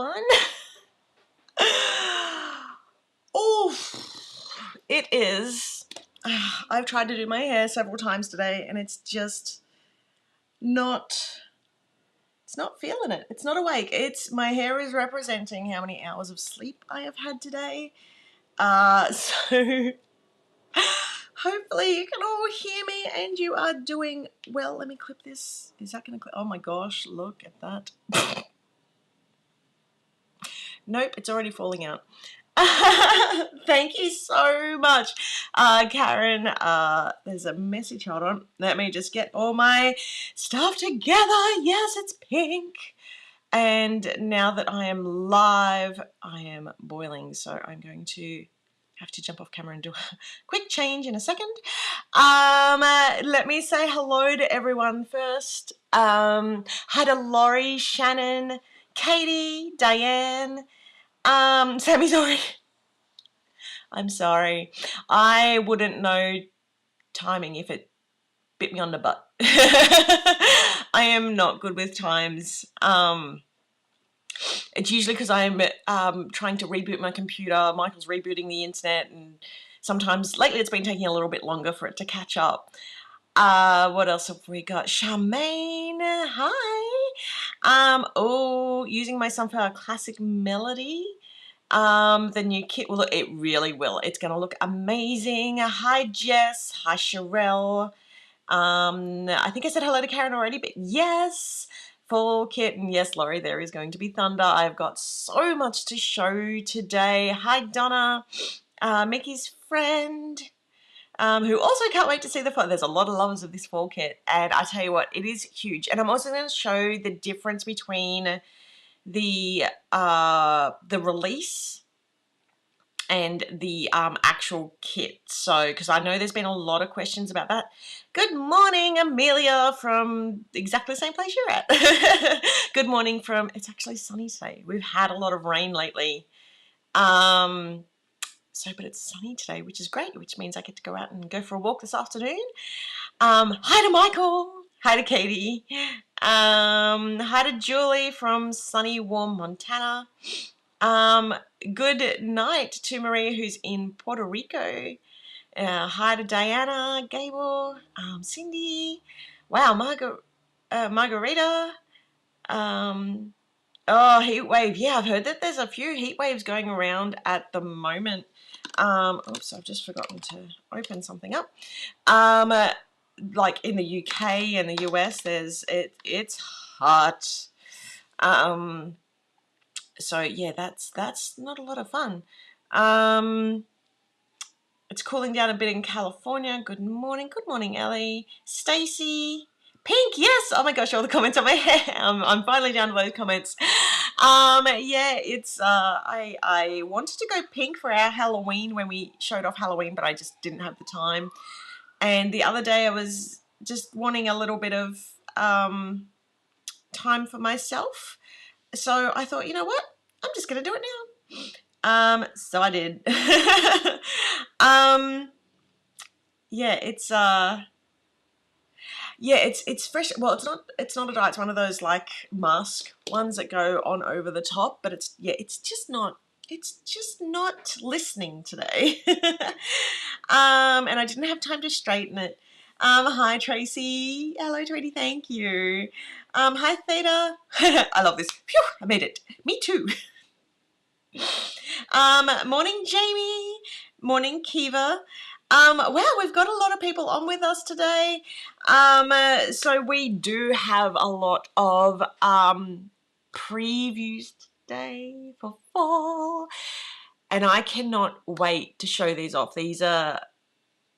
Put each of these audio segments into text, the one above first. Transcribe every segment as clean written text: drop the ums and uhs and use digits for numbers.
everyone. Oof, it is. I've tried to do my hair several times today and it's just not, it's not feeling it. It's not awake. My hair is representing how many hours of sleep I have had today. So hopefully you can all hear me and you are doing well. Let me clip this. Is that going to clip? Oh my gosh, look at that. Nope, it's already falling out. Thank you so much, Karen. There's a message. Hold on. Let me just get all my stuff together. Yes, it's pink. And now that I am live, I am boiling. So I'm going to have to jump off camera and do a quick change in a second. Let me say hello to everyone first. Hi to Laurie, Shannon, Katie, Diane. Sammy's already. I'm sorry. I wouldn't know timing if it bit me on the butt. I am not good with times. It's usually because I'm trying to reboot my computer. Michael's rebooting the internet, and sometimes lately it's been taking a little bit longer for it to catch up. What else have we got? Charmaine, hi. Using my Sunflower Classic Melody. The new kit will look, it really will. It's going to look amazing. Hi, Jess. Hi, Sherelle. I think I said hello to Karen already, but yes, full kit. And yes, Laurie, there is going to be thunder. I've got so much to show today. Hi, Donna, Mickey's friend, who also can't wait to see the fall. There's a lot of lovers of this fall kit, and I tell you what, it is huge. And I'm also going to show the difference between the release and the actual kit. So, because I know there's been a lot of questions about that. Good morning, Amelia, from exactly the same place you're at. Good morning from, it's actually sunny today. We've had a lot of rain lately. But it's sunny today, which is great, which means I get to go out and go for a walk this afternoon. Hi to Michael. Hi to Katie. Hi to Julie from sunny, warm Montana. Good night to Maria, who's in Puerto Rico. Hi to Diana, Gable, Cindy. Wow, Margarita. Heat wave. Yeah, I've heard that there's a few heat waves going around at the moment. Oops, I've just forgotten to open something up. Like in the UK and the US, it's hot. So yeah, that's not a lot of fun. It's cooling down a bit in California. Good morning, Ellie, Stacy, Pink. Yes. Oh my gosh, all the comments on my hair. I'm finally down to those comments. Yeah, it's I wanted to go pink for our Halloween when we showed off Halloween, but I just didn't have the time. And the other day I was just wanting a little bit of time for myself. So I thought, you know what? I'm just going to do it now. So I did. Yeah, it's fresh. Well, it's not a dye. It's one of those like mask ones that go on over the top, but it's just not listening today. And I didn't have time to straighten it. Hi Tracy. Hello Tracy, thank you. Hi Theta. I love this. Phew, I made it. Me too. Morning Jamie. Morning Kiva. Wow, we've got a lot of people on with us today. So we do have a lot of previews today for fall, and I cannot wait to show these off. These are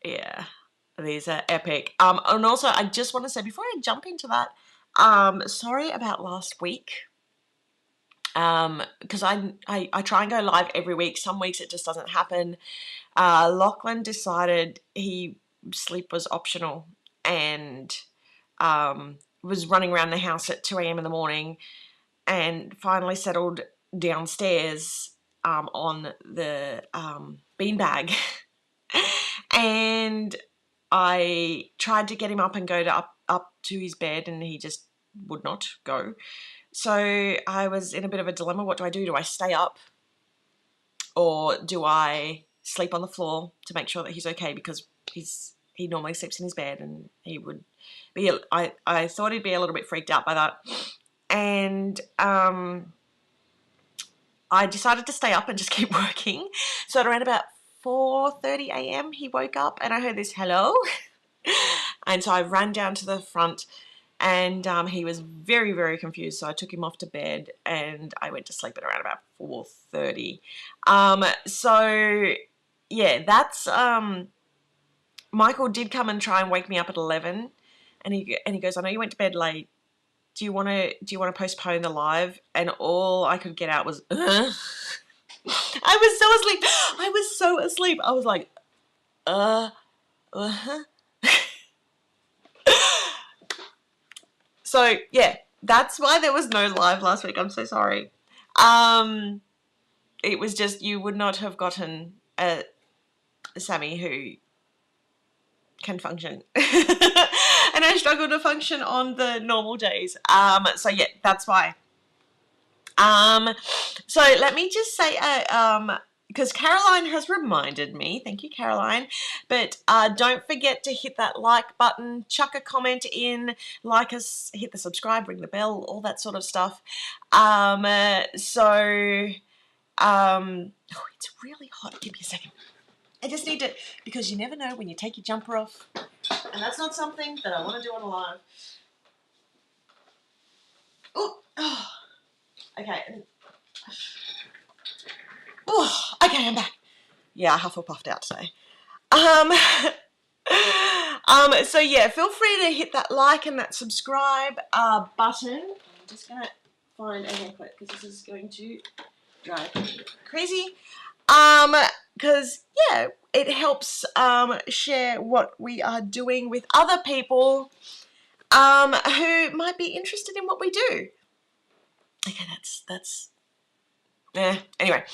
epic. And also I just want to say before I jump into that, sorry about last week. Because I try and go live every week. Some weeks it just doesn't happen. Lachlan decided sleep was optional and was running around the house at 2 a.m. in the morning and finally settled downstairs on the beanbag. And I tried to get him up and go up to his bed, and he just would not go. So I was in a bit of a dilemma. What do I do? Do I stay up or do I sleep on the floor to make sure that he's okay? Because he normally sleeps in his bed, and he would be, I thought he'd be a little bit freaked out by that. And I decided to stay up and just keep working. So at around about 4:30 a.m. he woke up and I heard this hello. And so I ran down to the front, and he was very, very confused. So I took him off to bed and I went to sleep at around about 4:30. So yeah, that's Michael did come and try and wake me up at 11, and he goes, I know you went to bed late. Do you want to postpone the live? And all I could get out was, I was so asleep. I was like, So yeah, that's why there was no live last week. I'm so sorry. It was just, you would not have gotten a Sami who can function. And I struggle to function on the normal days. So yeah, that's why. So let me just say, because Caroline has reminded me, thank you, Caroline, but don't forget to hit that like button, chuck a comment in, like us, hit the subscribe, ring the bell, all that sort of stuff. Oh, it's really hot. Give me a second. I just need to, because you never know when you take your jumper off, and that's not something that I want to do on a live. Oh, okay. Oh, okay, I'm back. Yeah, I Hufflepuffed out today. So yeah, feel free to hit that like and that subscribe button. I'm just gonna find a hair clip because this is going to drive me crazy. Because yeah, it helps share what we are doing with other people who might be interested in what we do. Okay, that's anyway.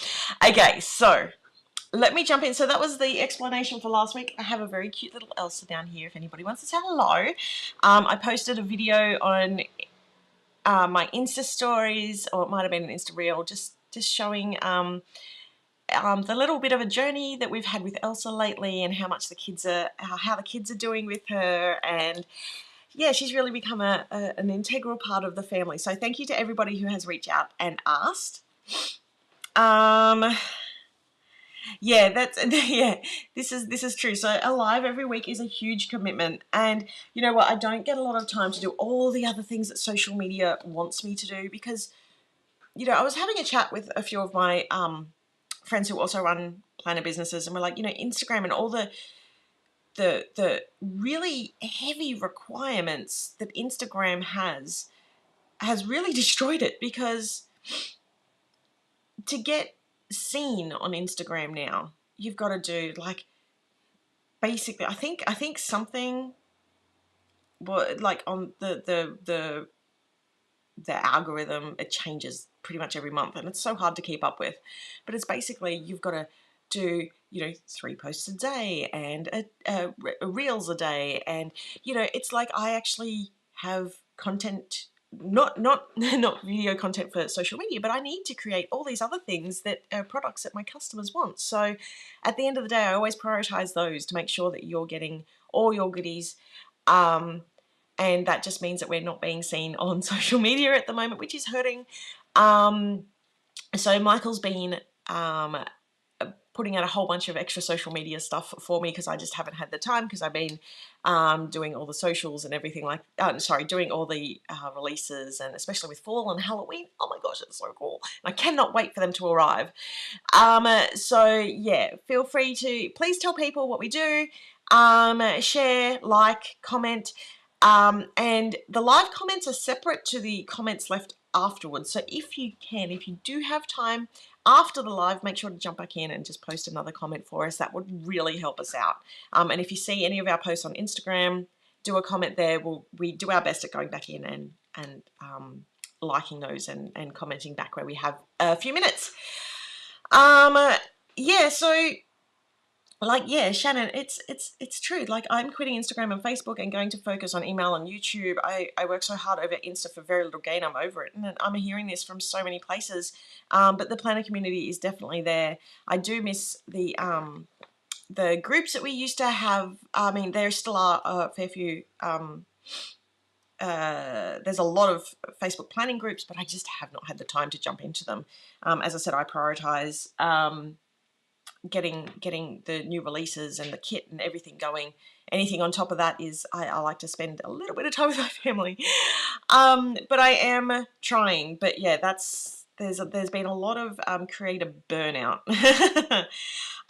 Okay, so let me jump in. So that was the explanation for last week. I have a very cute little Elsa down here if anybody wants to say hello. I posted a video on my Insta stories, or it might have been an Insta reel, just showing the little bit of a journey that we've had with Elsa lately, and how much the kids are, how the kids are doing with her, and yeah, she's really become an integral part of the family. So thank you to everybody who has reached out and asked. Yeah, this is true. So a live every week is a huge commitment, and you know what? I don't get a lot of time to do all the other things that social media wants me to do, because you know, I was having a chat with a few of my friends who also run planner businesses, and we're like, you know, Instagram and all the really heavy requirements that Instagram has really destroyed it, because to get seen on Instagram now, you've got to do like, basically, I think something, like on the algorithm, it changes pretty much every month, and it's so hard to keep up with. But it's basically, you've got to do, you know, 3 posts a day and a reels a day, and you know, it's like I actually have content, not video content for social media, but I need to create all these other things that are products that my customers want. So at the end of the day, I always prioritize those to make sure that you're getting all your goodies. And that just means that we're not being seen on social media at the moment, which is hurting. So Michael's been putting out a whole bunch of extra social media stuff for me, because I just haven't had the time, because I've been doing all the socials and everything, like, doing all the releases, and especially with fall and Halloween. Oh my gosh, it's so cool. And I cannot wait for them to arrive. So yeah, feel free to please tell people what we do, share, like, comment, and the live comments are separate to the comments left afterwards. So if you do have time after the live, make sure to jump back in and just post another comment for us. That would really help us out. And if you see any of our posts on Instagram, do a comment there. We do our best at going back in and liking those and commenting back where we have a few minutes. Yeah, so like, yeah, Shannon, it's true. Like, I'm quitting Instagram and Facebook and going to focus on email and YouTube. I work so hard over Insta for very little gain. I'm over it, and I'm hearing this from so many places. But the planner community is definitely there. I do miss the groups that we used to have. I mean, there still are a fair few. There's a lot of Facebook planning groups, but I just have not had the time to jump into them. As I said, I prioritize getting the new releases and the kit and everything going. Anything on top of that is I like to spend a little bit of time with my family. But I am trying. But yeah, there's been a lot of creative burnout.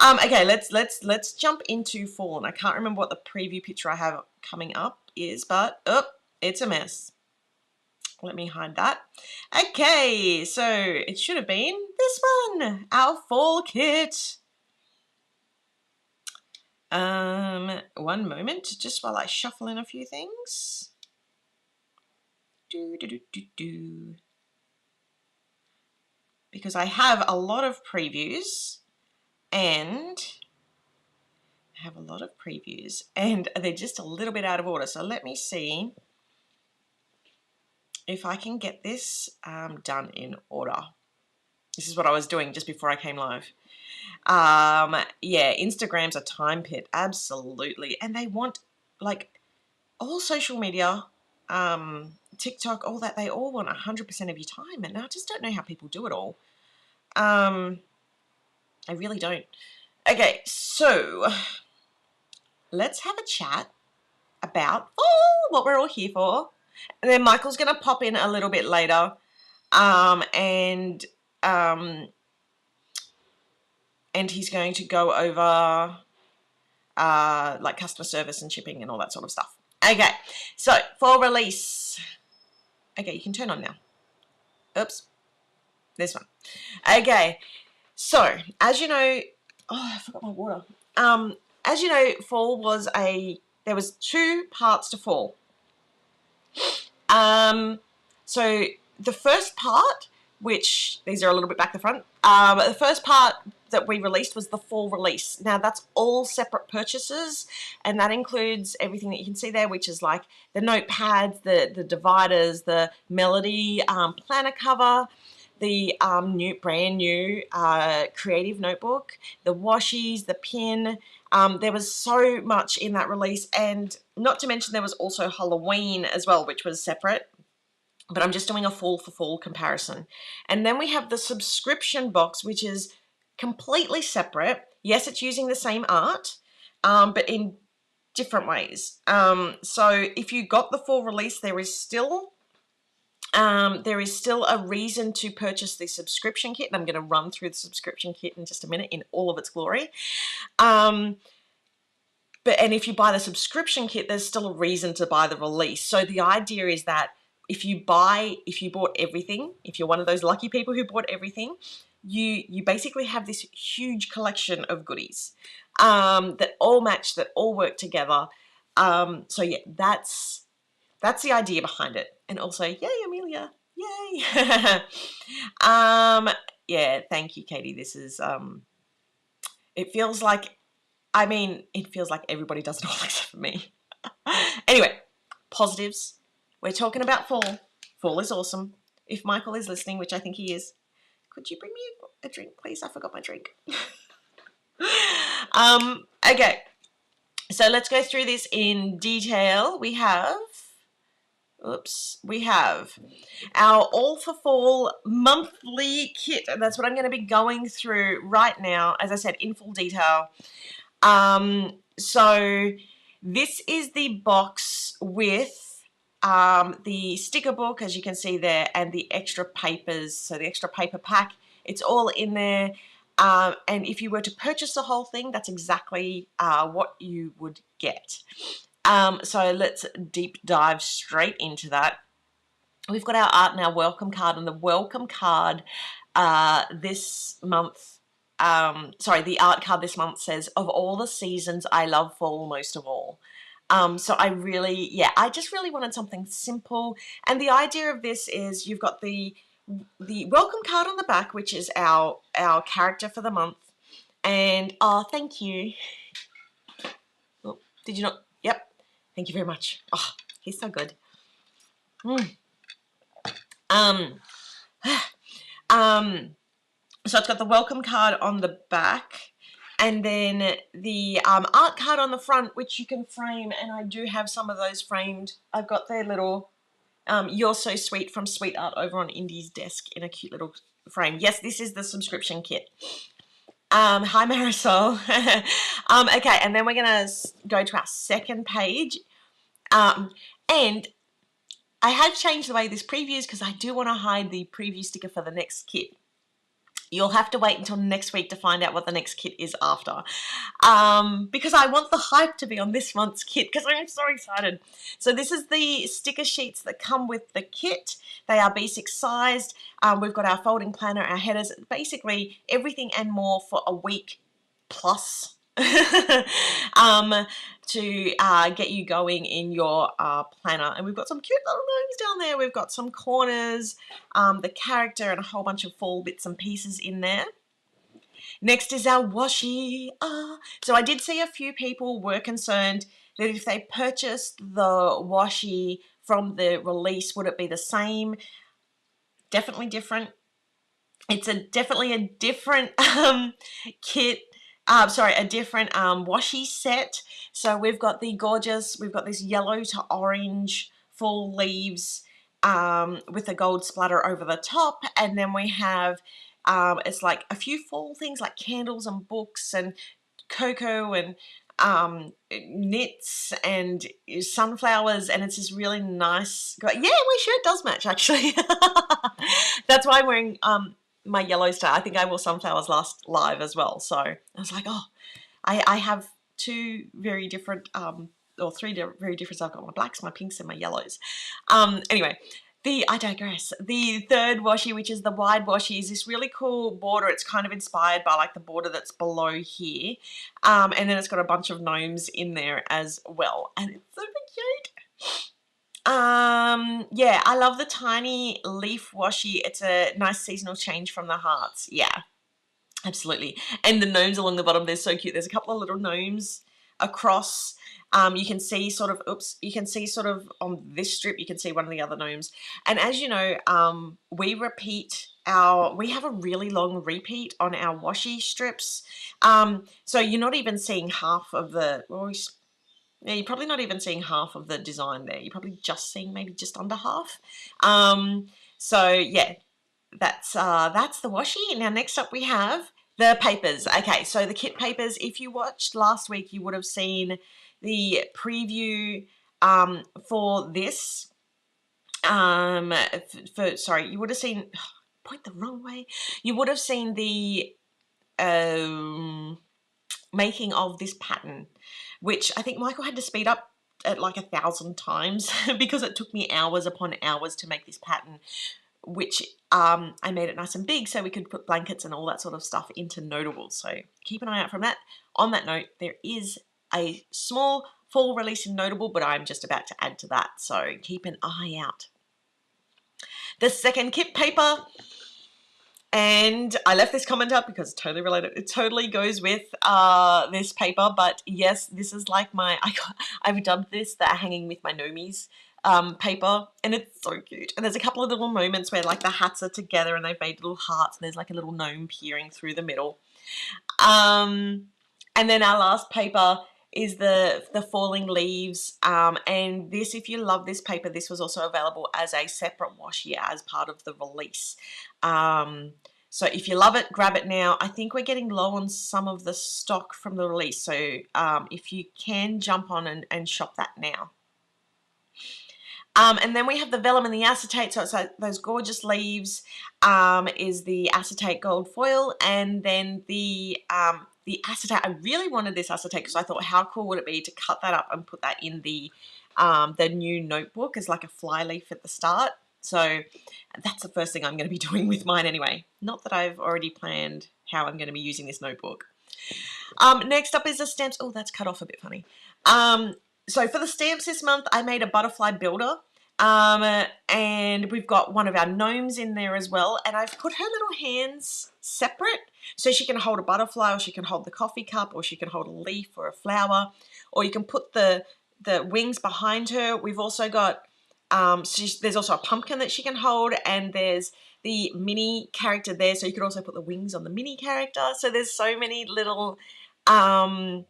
Okay, let's jump into fall. And I can't remember what the preview picture I have coming up is, but it's a mess. Let me hide that. Okay, so it should have been this one, our fall kit. One moment, just while I shuffle in a few things. Because I have a lot of previews, and they're just a little bit out of order. So let me see if I can get this done in order. This is what I was doing just before I came live. Yeah, Instagram's a time pit, absolutely. And they want, like, all social media, TikTok, all that, they all want 100% of your time. And I just don't know how people do it all. I really don't. Okay, so let's have a chat about what we're all here for. And then Michael's going to pop in a little bit later. And he's going to go over like customer service and shipping and all that sort of stuff. Okay, so for release. Okay, you can turn on now. Oops. This one. Okay, so as you know, I forgot my water. As you know, fall was there was 2 parts to fall. So the first part, which these are a little bit back the front, the first part that we released was the fall release. Now that's all separate purchases, and that includes everything that you can see there, which is like the notepads, the dividers, the melody planner cover, the brand new creative notebook, the washies, the pin. There was so much in that release, and not to mention there was also Halloween as well, which was separate. But I'm just doing a fall for fall comparison. And then we have the subscription box, which is completely separate. Yes, it's using the same art, but in different ways. So if you got the fall release, there is still a reason to purchase the subscription kit. And I'm going to run through the subscription kit in just a minute in all of its glory. And if you buy the subscription kit, there's still a reason to buy the release. So the idea is that if you bought everything, if you're one of those lucky people who bought everything, you basically have this huge collection of goodies that all match, that all work together. So yeah, that's the idea behind it. And also, yay, Amelia, yay. Yeah, thank you, Katie. This is it feels like everybody does it all except for me. Anyway, positives. We're talking about fall. Fall is awesome. If Michael is listening, which I think he is, could you bring me a drink, please? I forgot my drink. Okay, so let's go through this in detail. We have our All for Fall monthly kit, and that's what I'm going to be going through right now, as I said, in full detail. So this is the box with the sticker book, as you can see there, and the extra papers, so the extra paper pack, it's all in there. And if you were to purchase the whole thing, that's exactly what you would get. So let's deep dive straight into that. We've got our art and our welcome card, and the welcome card this month, the art card this month says, "Of all the seasons, I love fall most of all." So I just really wanted something simple. And the idea of this is you've got the welcome card on the back, which is our character for the month. And, oh, thank you. Oh, did you not? Yep. Thank you very much. Oh, he's so good. So it's got the welcome card on the back, and then the art card on the front, which you can frame, and I do have some of those framed. I've got their little You're So Sweet from Sweet Art over on Indy's desk in a cute little frame. Yes, this is the subscription kit. Hi Marisol. Okay, and then we're gonna go to our second page. And I have changed the way this previews because I do want to hide the preview sticker for the next kit. You'll have to wait until next week to find out what the next kit is after. Because I want the hype to be on this month's kit because I'm so excited. So this is the sticker sheets that come with the kit. They are B6 sized. We've got our folding planner, our headers, basically everything and more for a week plus. To get you going in your planner. And we've got some cute little gnomes down there. We've got some corners, the character, and a whole bunch of fall bits and pieces in there. Next is our washi. So I did see a few people were concerned that if they purchased the washi from the release, would it be the same? Definitely different. It's definitely a different kit. A different washi set. So we've got the gorgeous, we've got this yellow to orange full leaves with a gold splatter over the top, and then we have it's like a few fall things like candles and books and cocoa and knits and sunflowers, and it's this really nice. Yeah, my shirt does match actually. That's why I'm wearing my yellow star. I think I wore sunflowers last live as well. So I was like, oh, I have two very different, or three very different. I've got my blacks, my pinks, and my yellows. Anyway, I digress. The third washi, which is the wide washi, is this really cool border. It's kind of inspired by like the border that's below here. And then it's got a bunch of gnomes in there as well. And it's super cute. Yeah, I love the tiny leaf washi. It's a nice seasonal change from the hearts. Yeah, absolutely. And the gnomes along the bottom, they're so cute. There's a couple of little gnomes across. You can see sort of on this strip, you can see one of the other gnomes. And as you know, we have a really long repeat on our washi strips. So you're not even seeing half of the, yeah, you're probably not even seeing half of the design there. You're probably just seeing maybe just under half. So yeah, that's the washi. Now next up we have the papers. Okay, so the kit papers, if you watched last week, you would have seen the preview for this. Sorry, you would have seen, point the wrong way. You would have seen the making of this pattern, which I think Michael had to speed up at like 1,000 times because it took me hours upon hours to make this pattern, which I made it nice and big so we could put blankets and all that sort of stuff into notables. So keep an eye out from that. On that note, there is a small fall release in notable, but I'm just about to add to that, so keep an eye out. The second kit paper, and I left this comment up because it's totally related. It totally goes with this paper, but yes, this is like I've dubbed this the hanging with my gnomies paper, and it's so cute. And there's a couple of little moments where like the hats are together and they've made little hearts, and there's like a little gnome peering through the middle. And then our last paper is the falling leaves, and this, if you love this paper, this was also available as a separate washi as part of the release. So if you love it, grab it now. I think we're getting low on some of the stock from the release, so if you can, jump on and shop that now. And then we have the vellum and the acetate, so it's like those gorgeous leaves, is the acetate gold foil, and then the acetate. I really wanted this acetate because I thought how cool would it be to cut that up and put that in the new notebook as like a fly leaf at the start. So that's the first thing I'm going to be doing with mine anyway. Not that I've already planned how I'm going to be using this notebook. Next up is the stamps. Oh, that's cut off a bit funny. So for the stamps this month, I made a butterfly builder. And we've got one of our gnomes in there as well, and I've put her little hands separate So she can hold a butterfly, or she can hold the coffee cup, or she can hold a leaf or a flower, or you can put the wings behind her. We've also got, there's also a pumpkin that she can hold, and there's the mini character there, so you could also put the wings on the mini character. So there's so many little elements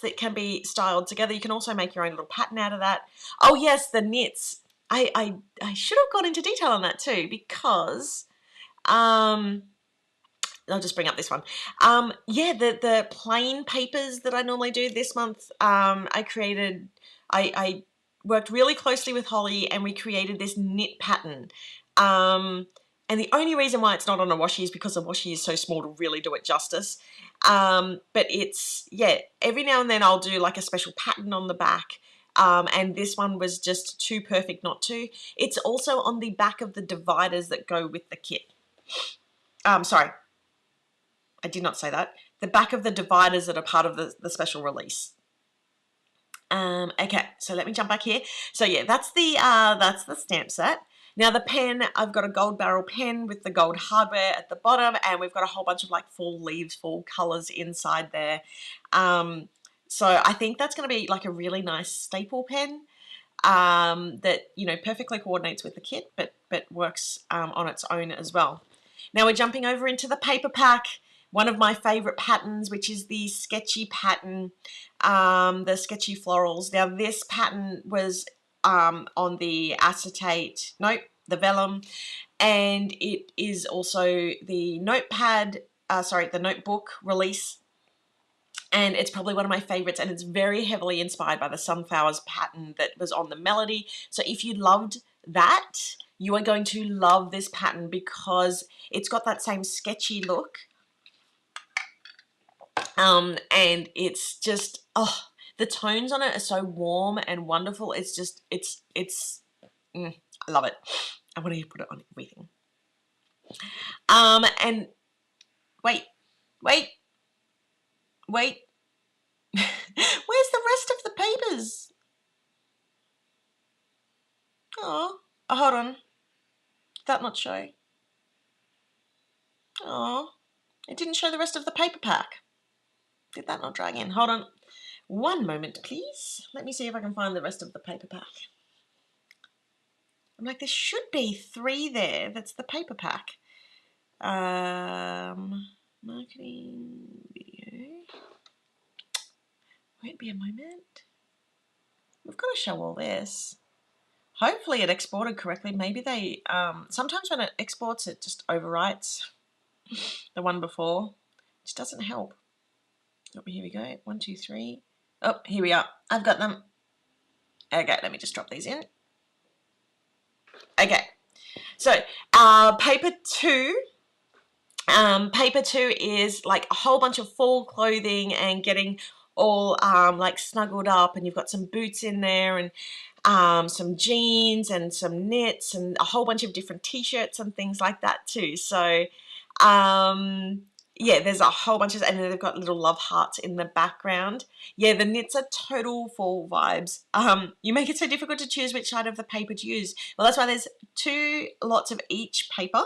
that can be styled together. You can also make your own little pattern out of that. Oh yes, the knits. I should have gone into detail on that too, because I'll just bring up this one. Yeah, the plain papers that I normally do this month, I worked really closely with Holly, and we created this knit pattern. And the only reason why it's not on a washi is because the washi is so small to really do it justice. But it's, yeah, every now and then I'll do like a special pattern on the back. And this one was just too perfect not to. It's also on the back of the dividers that go with the kit. Sorry, I did not say that. The back of the dividers that are part of the special release. Okay, so let me jump back here. So yeah, that's the stamp set. Now the pen, I've got a gold barrel pen with the gold hardware at the bottom, and we've got a whole bunch of like fall leaves, fall colors inside there. So I think that's going to be like a really nice staple pen that, you know, perfectly coordinates with the kit, but works on its own as well. Now we're jumping over into the paper pack, one of my favorite patterns, which is the sketchy pattern, the sketchy florals. Now this pattern was on the acetate, nope, the vellum, and it is also the notepad, the notebook release, and it's probably one of my favorites, and it's very heavily inspired by the sunflowers pattern that was on the melody. So if you loved that, you are going to love this pattern because it's got that same sketchy look. And it's just, oh, the tones on it are so warm and wonderful. It's just, I love it. I want to put it on everything. And wait. Where's the rest of the papers? Oh, hold on. Did that not show? Oh, it didn't show the rest of the paper pack. Did that not drag in? Hold on. One moment, please. Let me see if I can find the rest of the paper pack. I'm like, there should be 3 there. That's the paper pack. Marketing video. Won't be a moment. We've got to show all this. Hopefully it exported correctly. Maybe they, sometimes when it exports, it just overwrites the one before, which doesn't help. Oh, here we go. 1, 2, 3. Oh, here we are. I've got them. Okay, let me just drop these in. Okay, so paper 2. Paper 2 is like a whole bunch of fall clothing and getting all like snuggled up, and you've got some boots in there, and some jeans and some knits and a whole bunch of different t-shirts and things like that too. So yeah, there's a whole bunch of, and then they've got little love hearts in the background. Yeah, the knits are total fall vibes. You make it so difficult to choose which side of the paper to use. Well, that's why there's 2 lots of each paper,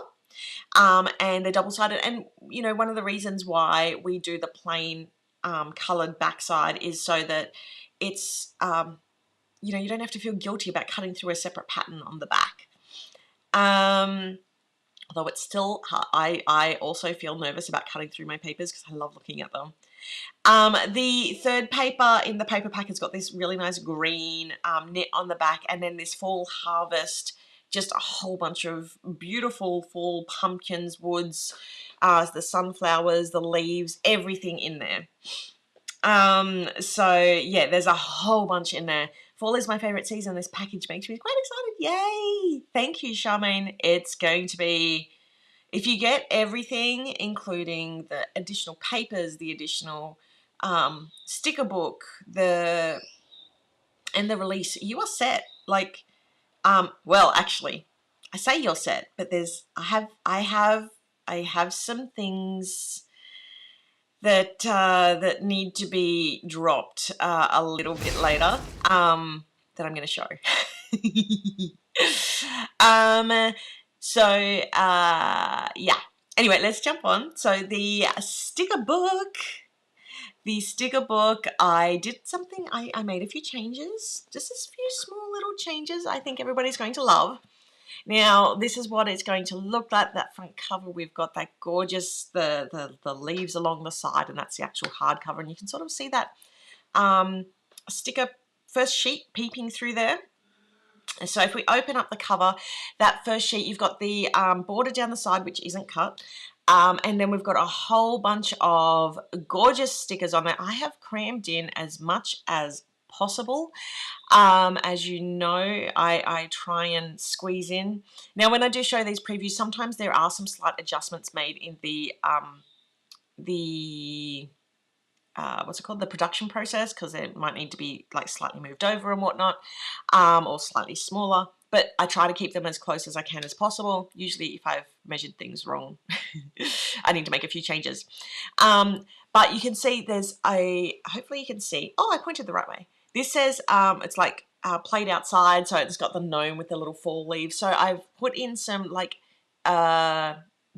and they're double-sided. And, you know, one of the reasons why we do the plain coloured backside is so that it's, you know, you don't have to feel guilty about cutting through a separate pattern on the back. Although it's still, I also feel nervous about cutting through my papers because I love looking at them. The third paper in the paper pack has got this really nice green knit on the back, and then this fall harvest, just a whole bunch of beautiful fall pumpkins, woods, the sunflowers, the leaves, everything in there. So yeah, there's a whole bunch in there. Fall is my favorite season. This package makes me quite excited. Yay! Thank you, Charmaine. It's going to be, if you get everything, including the additional papers, the additional sticker book, and the release, you are set. Like, well, actually, I say you're set, but I have some things that that need to be dropped a little bit later, that I'm going to show. So yeah, Anyway, let's jump on. So the sticker book. The sticker book, I did something, I made a few changes, just a few small little changes I think everybody's going to love. Now, this is what it's going to look like. That front cover, we've got that gorgeous, the leaves along the side, and that's the actual hardcover, and you can sort of see that sticker first sheet peeping through there. So if we open up the cover, that first sheet, you've got the border down the side, which isn't cut. And then we've got a whole bunch of gorgeous stickers on there. I have crammed in as much as possible. As you know, I try and squeeze in. Now, when I do show these previews, sometimes there are some slight adjustments made in the what's it called, the production process, because it might need to be like slightly moved over and whatnot, or slightly smaller, but I try to keep them as close as I can as possible. Usually if I've measured things wrong, I need to make a few changes. But you can see there's hopefully you can see, oh, I pointed the right way. This says it's like played outside, so it's got the gnome with the little fall leaves. So I've put in some like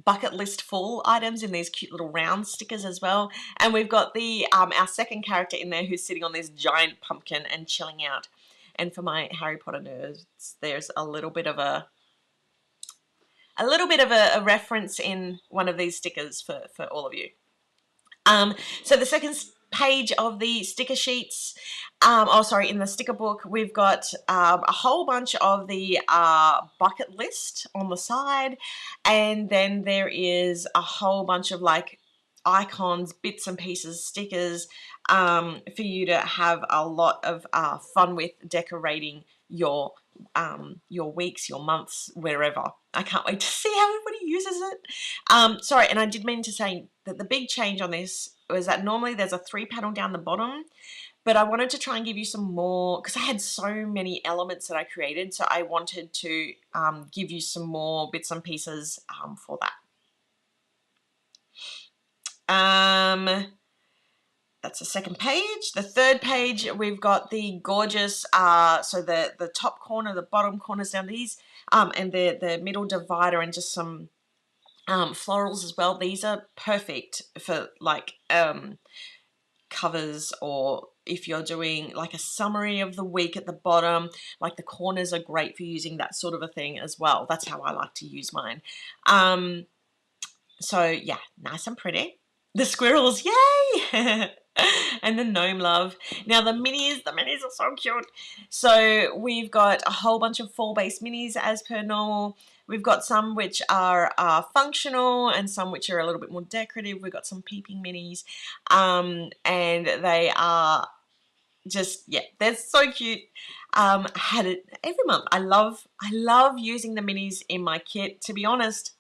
bucket list fall items in these cute little round stickers as well. And we've got the our second character in there who's sitting on this giant pumpkin and chilling out. And for my Harry Potter nerds, there's a little bit of a reference in one of these stickers for all of you. So the second page of the sticker sheets, in the sticker book, we've got a whole bunch of the bucket list on the side, and then there is a whole bunch of like icons, bits and pieces, stickers for you to have a lot of fun with decorating your weeks, your months, wherever. I can't wait to see how everybody uses it. Sorry, and I did mean to say that the big change on this was that normally there's a 3 panel down the bottom, but I wanted to try and give you some more, because I had so many elements that I created, so I wanted to give you some more bits and pieces for that. That's the second page. The third page, we've got the gorgeous, so the top corner, the bottom corners down these, and the middle divider, and just some florals as well. These are perfect for like covers, or if you're doing like a summary of the week at the bottom, like the corners are great for using that sort of a thing as well. That's how I like to use mine. So yeah, nice and pretty. The squirrels, yay! And the gnome love. Now the minis are so cute. So we've got a whole bunch of fall-based minis as per normal. We've got some which are functional and some which are a little bit more decorative. We've got some peeping minis, and they are just, yeah, they're so cute. I had it every month. I love using the minis in my kit. To be honest,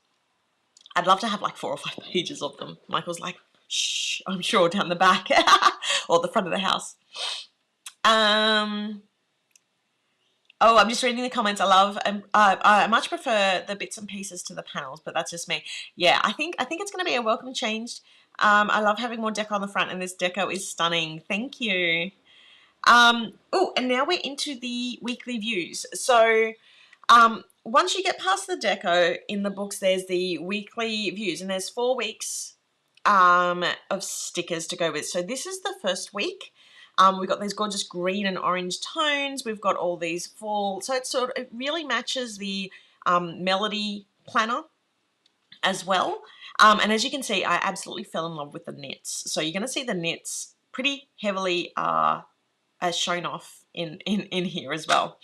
I'd love to have like 4 or 5 pages of them. Michael's like, shh, I'm sure down the back or the front of the house. Oh, I'm just reading the comments. I much prefer the bits and pieces to the panels, but that's just me. Yeah, I think it's going to be a welcome change. I love having more deco on the front, and this deco is stunning. Thank you. Oh, and now we're into the weekly views. So once you get past the deco in the books, there's the weekly views, and there's 4 weeks of stickers to go with. So this is the first week. We've got these gorgeous green and orange tones. We've got all these fall. So it really matches the melody planner as well. And as you can see, I absolutely fell in love with the knits. So you're going to see the knits pretty heavily as shown off in here as well.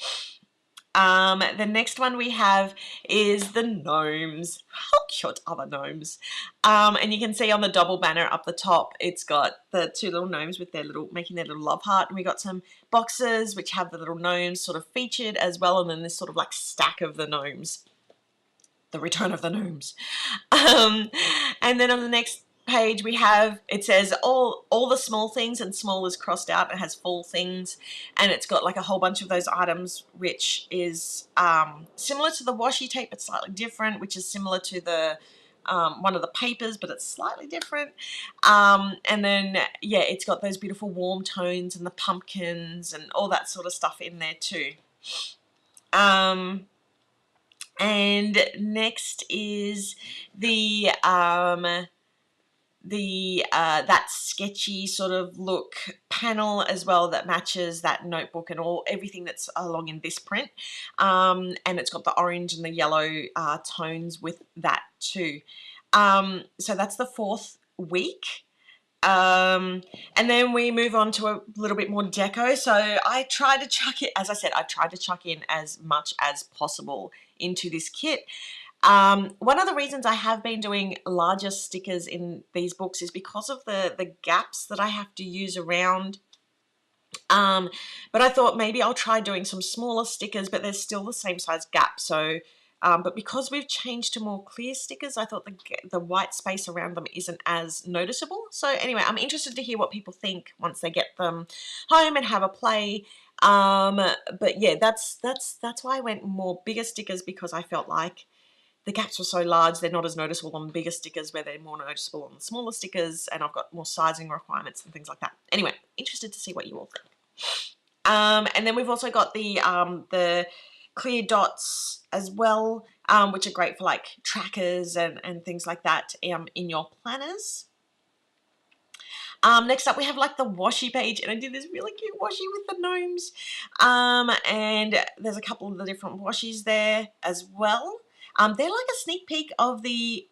The next one we have is the gnomes. How cute are the gnomes? And you can see on the double banner up the top, it's got the 2 little gnomes with their making their little love heart. And we got some boxes which have the little gnomes sort of featured as well. And then this sort of like stack of the gnomes. The return of the gnomes. And then on the next page we have, it says all the small things, and small is crossed out. It has full things, and it's got like a whole bunch of those items, which is similar to the washi tape but slightly different, which is similar to the one of the papers, but it's slightly different. And then yeah, it's got those beautiful warm tones and the pumpkins and all that sort of stuff in there too. And next is the that sketchy sort of look panel as well that matches that notebook and everything that's along in this print, and it's got the orange and the yellow tones with that too. So that's the 4th week. And then we move on to a little bit more deco. So I try to chuck it, as I said, I tried to chuck in as much as possible into this kit. One of the reasons I have been doing larger stickers in these books is because of the gaps that I have to use around. But I thought maybe I'll try doing some smaller stickers, but there's still the same size gap. So, but because we've changed to more clear stickers, I thought the white space around them isn't as noticeable. So anyway, I'm interested to hear what people think once they get them home and have a play. But yeah, that's why I went more bigger stickers, because I felt like the gaps were so large, they're not as noticeable on bigger stickers where they're more noticeable on the smaller stickers, and I've got more sizing requirements and things like that. Anyway, interested to see what you all think. And then we've also got the clear dots as well, which are great for like trackers and things like that in your planners. Next up we have like the washi page, and I did this really cute washi with the gnomes. And there's a couple of the different washies there as well. They're like a sneak peek of the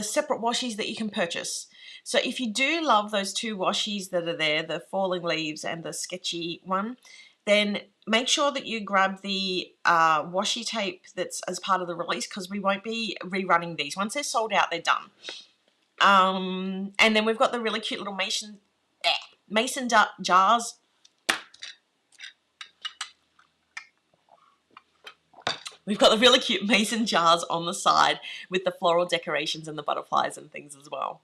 separate washies that you can purchase. So if you do love those 2 washies that are there, the falling leaves and the sketchy one, then make sure that you grab the washi tape that's as part of the release, because we won't be rerunning these. Once they're sold out, they're done. And then we've got the really cute little mason jars. We've got the really cute mason jars on the side with the floral decorations and the butterflies and things as well.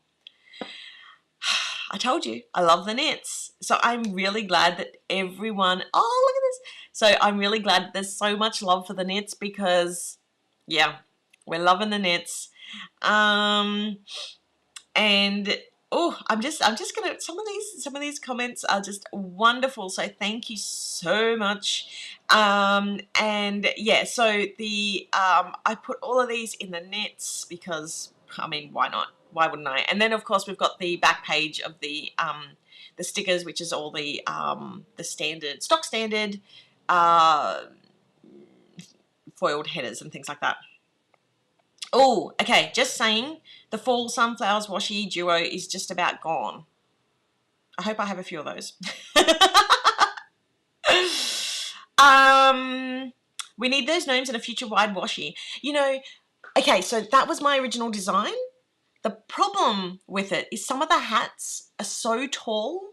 I told you, I love the knits. So I'm really glad that everyone, oh, look at this. So I'm really glad that there's so much love for the knits, because, yeah, we're loving the knits. And oh, I'm just gonna, some of these comments are just wonderful, so thank you so much. And yeah, so the I put all of these in the knits because, I mean, why not? Why wouldn't I? And then of course we've got the back page of the stickers, which is all the stock standard foiled headers and things like that. Oh, okay, just saying, the Fall Sunflowers Washi Duo is just about gone. I hope I have a few of those. We need those gnomes in a future wide washi. You know, okay, so that was my original design. The problem with it is some of the hats are so tall,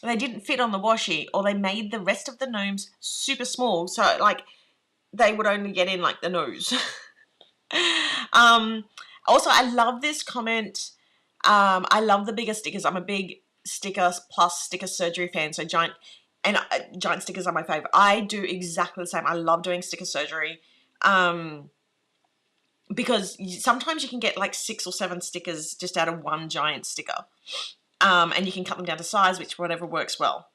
they didn't fit on the washi, or they made the rest of the gnomes super small, so like they would only get in like the nose. Also, I love this comment. I love the bigger stickers. I'm a big sticker plus sticker surgery fan, so giant stickers are my favorite. I do exactly the same. I love doing sticker surgery, because sometimes you can get like 6 or 7 stickers just out of one giant sticker, and you can cut them down to size, which whatever works well.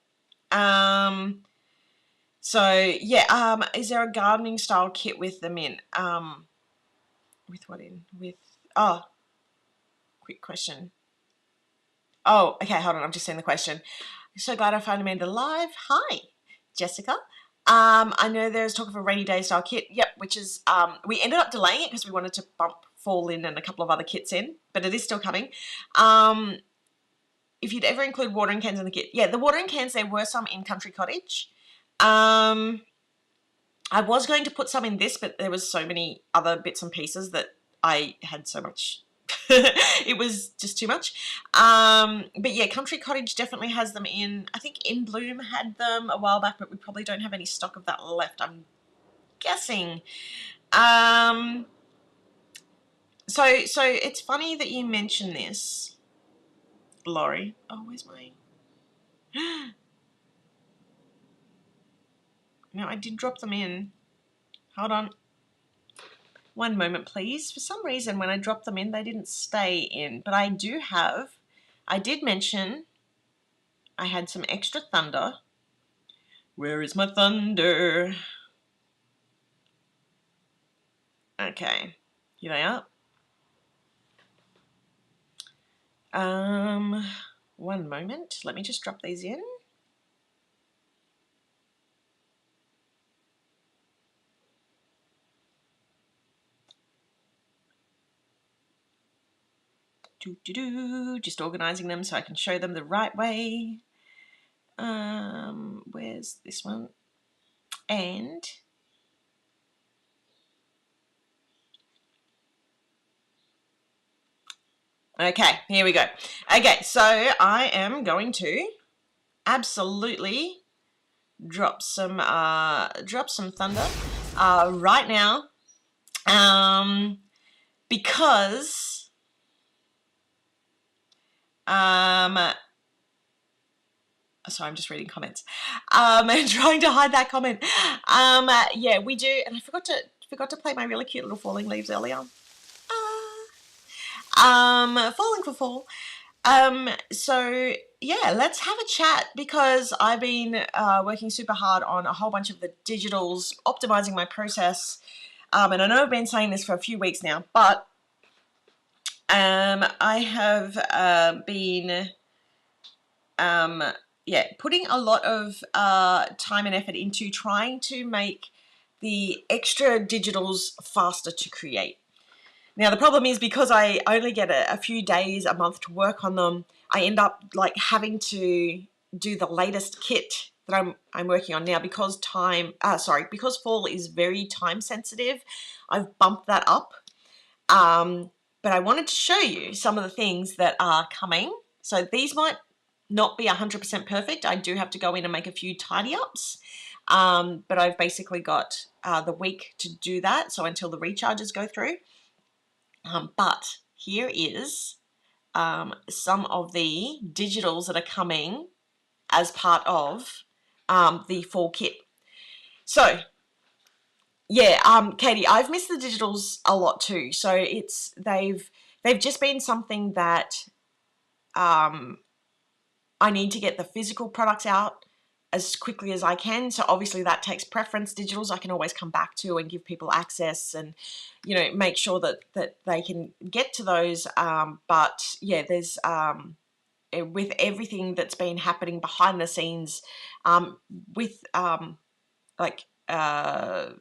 So yeah, is there a gardening style kit with them in? With what in? With, oh, quick question. Oh, okay, hold on, I've just seen the question. So glad I found Amanda live. Hi, Jessica. I know there's talk of a rainy day style kit. Yep, which is, we ended up delaying it because we wanted to bump Fall in and a couple of other kits in, but it is still coming. If you'd ever include watering cans in the kit. Yeah, the watering cans, there were some in Country Cottage. I was going to put some in this, but there was so many other bits and pieces that I had so much. It was just too much. But yeah, Country Cottage definitely has them in. I think In Bloom had them a while back, but we probably don't have any stock of that left, I'm guessing. So it's funny that you mention this, Laurie. Oh, where's my... No, I did drop them in. Hold on. One moment, please. For some reason, when I dropped them in, they didn't stay in. But I did mention I had some extra thunder. Where is my thunder? Okay, here they are. One moment. Let me just drop these in. Just organizing them so I can show them the right way. Where's this one? And okay, here we go. Okay, so I am going to absolutely drop some thunder right now, because sorry, I'm just reading comments and trying to hide that comment. Yeah, we do, and I forgot to play my really cute little falling leaves earlier. Falling for fall. So yeah, let's have a chat, because I've been working super hard on a whole bunch of the digitals, optimizing my process. And I know I've been saying this for a few weeks now, but I have been putting a lot of time and effort into trying to make the extra digitals faster to create. Now, the problem is, because I only get a few days a month to work on them, I end up like having to do the latest kit that I'm working on now, because because fall is very time sensitive. I've bumped that up. But I wanted to show you some of the things that are coming. So these might not be 100% perfect. I do have to go in and make a few tidy ups. But I've basically got the week to do that, so until the recharges go through. But here is some of the digitals that are coming as part of the fall kit. So yeah, Katie, I've missed the digitals a lot too. So they've just been something that I need to get the physical products out as quickly as I can. So obviously that takes preference. Digitals I can always come back to and give people access, and make sure that they can get to those. But yeah, there's with everything that's been happening behind the scenes, with like PA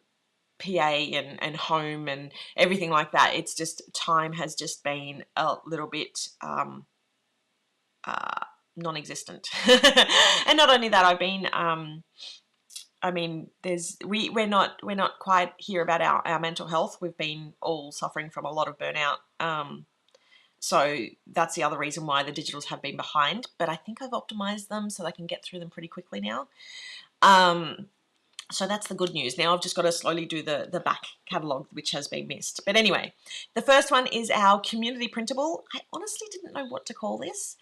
and home and everything like that, it's just time has just been a little bit non-existent. And not only that, I've been we're not quite here about our mental health. We've been all suffering from a lot of burnout. So that's the other reason why the digitals have been behind. But I think I've optimized them so I can get through them pretty quickly now. So that's the good news. Now I've just got to slowly do the back catalogue, which has been missed. But anyway, the first one is our community printable. I honestly didn't know what to call this.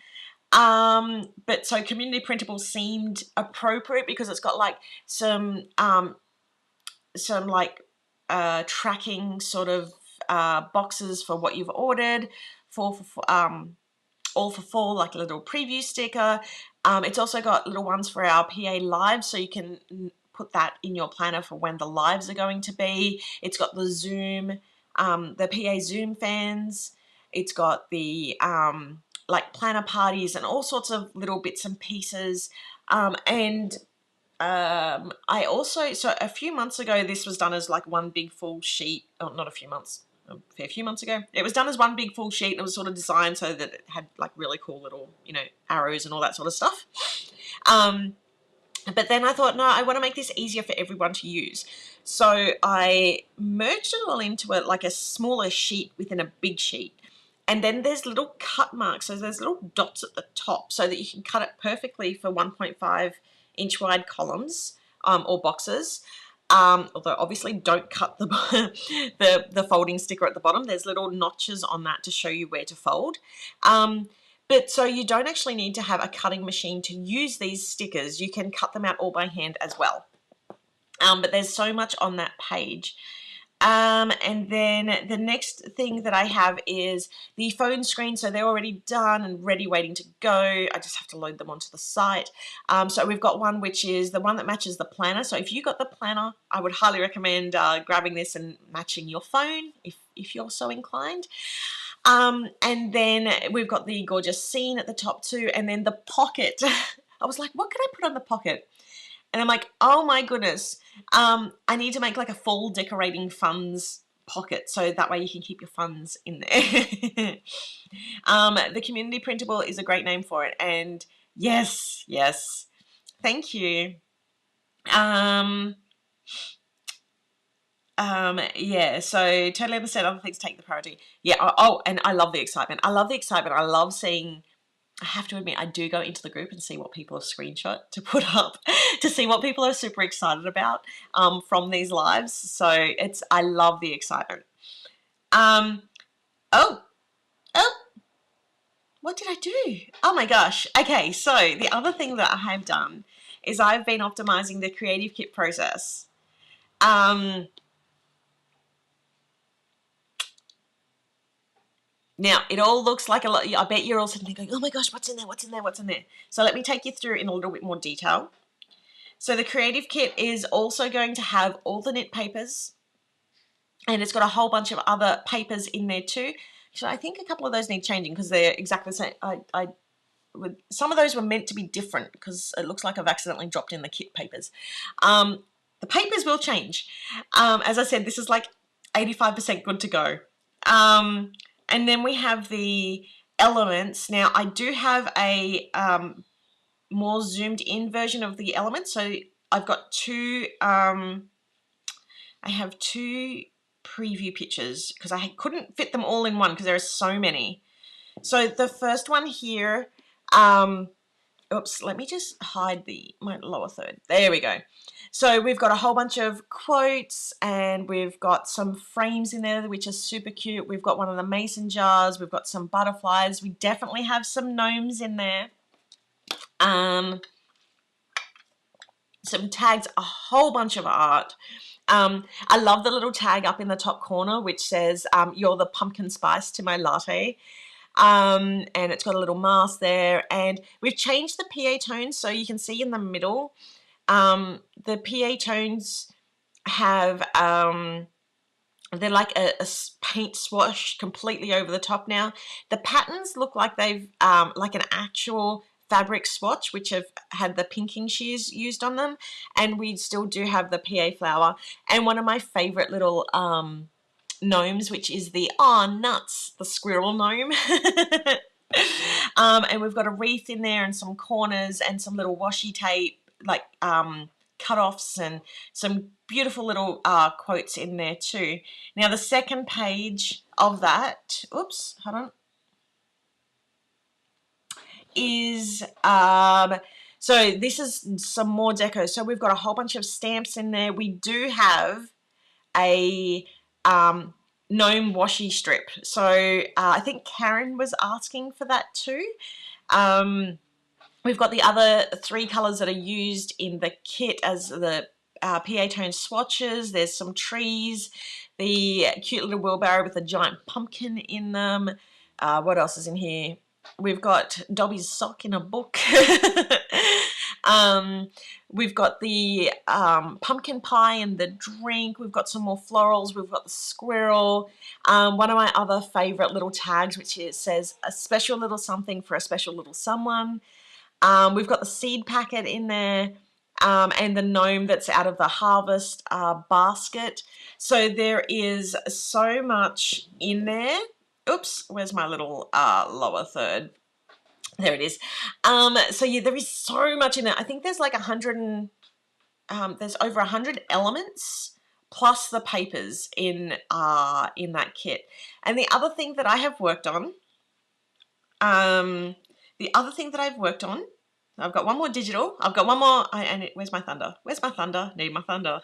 But so community printable seemed appropriate because it's got like some like tracking sort of boxes for what you've ordered, all for fall, like a little preview sticker. It's also got little ones for our PA lives, so you can put that in your planner for when the lives are going to be. It's got the Zoom, the PA Zoom fans. It's got the like planner parties and all sorts of little bits and pieces. I also, so a few months ago, this was done as like one big full sheet. Oh, not a few months, a fair few months ago. It was done as one big full sheet, and it was sort of designed so that it had like really cool little, arrows and all that sort of stuff. But then I thought, no, I want to make this easier for everyone to use. So I merged it all into like a smaller sheet within a big sheet. And then there's little cut marks. So there's little dots at the top so that you can cut it perfectly for 1.5-inch wide columns or boxes. Although obviously don't cut the folding sticker at the bottom. There's little notches on that to show you where to fold. But so you don't actually need to have a cutting machine to use these stickers. You can cut them out all by hand as well. But there's so much on that page. And then the next thing that I have is the phone screen. So they're already done and ready, waiting to go. I just have to load them onto the site. So we've got one which is the one that matches the planner. So if you got the planner, I would highly recommend grabbing this and matching your phone if you're so inclined. And then we've got the gorgeous scene at the top too, and then the pocket. I was like, what can I put on the pocket? And I'm like, oh my goodness, I need to make like a full decorating funds pocket so that way you can keep your funds in there. The community printable is a great name for it, and yes, thank you. Yeah, so totally understand other things take the priority. Yeah, oh, and I love the excitement. I love seeing, I have to admit, I do go into the group and see what people have screenshot to put up to see what people are super excited about from these lives. So I love the excitement. Oh, what did I do? Oh my gosh. Okay, so the other thing that I have done is I've been optimizing the creative kit process. Now, it all looks like a lot. I bet you're all sitting there going, oh my gosh, what's in there, what's in there, what's in there? So let me take you through in a little bit more detail. So the creative kit is also going to have all the knit papers, and it's got a whole bunch of other papers in there too. So I think a couple of those need changing because they're exactly the same. Some of those were meant to be different because it looks like I've accidentally dropped in the kit papers. The papers will change. As I said, this is like 85% good to go. And then we have the elements. Now, I do have a more zoomed in version of the elements. So I've got I have two preview pictures because I couldn't fit them all in one because there are so many. So the first one here, oops, let me just hide my lower third. There we go. So we've got a whole bunch of quotes, and we've got some frames in there which are super cute. We've got one of the mason jars. We've got some butterflies. We definitely have some gnomes in there. Some tags, a whole bunch of art. I love the little tag up in the top corner which says, you're the pumpkin spice to my latte. And it's got a little mask there, and we've changed the PA tones so you can see in the middle. The PA tones have they're like a paint swash completely over the top now. The patterns look like they've like an actual fabric swatch which have had the pinking shears used on them, and we still do have the PA flower and one of my favorite little gnomes, which is the nuts, the squirrel gnome. And we've got a wreath in there and some corners and some little washi tape, like cut-offs, and some beautiful little quotes in there too. Now the second page of that, oops, hold on, is so this is some more deco. So we've got a whole bunch of stamps in there. We do have a gnome washi strip. So I think Karen was asking for that too. We've got the other three colours that are used in the kit as the PA tone swatches. There's some trees, the cute little wheelbarrow with a giant pumpkin in them. What else is in here? We've got Dobby's sock in a book. We've got the pumpkin pie and the drink. We've got some more florals. We've got the squirrel. One of my other favourite little tags, which says a special little something for a special little someone. We've got the seed packet in there, and the gnome that's out of the harvest basket. So there is so much in there. Oops, where's my little lower third? There it is. So yeah, there is so much in it. I think there's like 100 there's over 100 elements plus the papers in that kit. And the other thing that I have worked on, I've got one more digital. I've got one more. Where's my thunder? Where's my thunder? Need my thunder.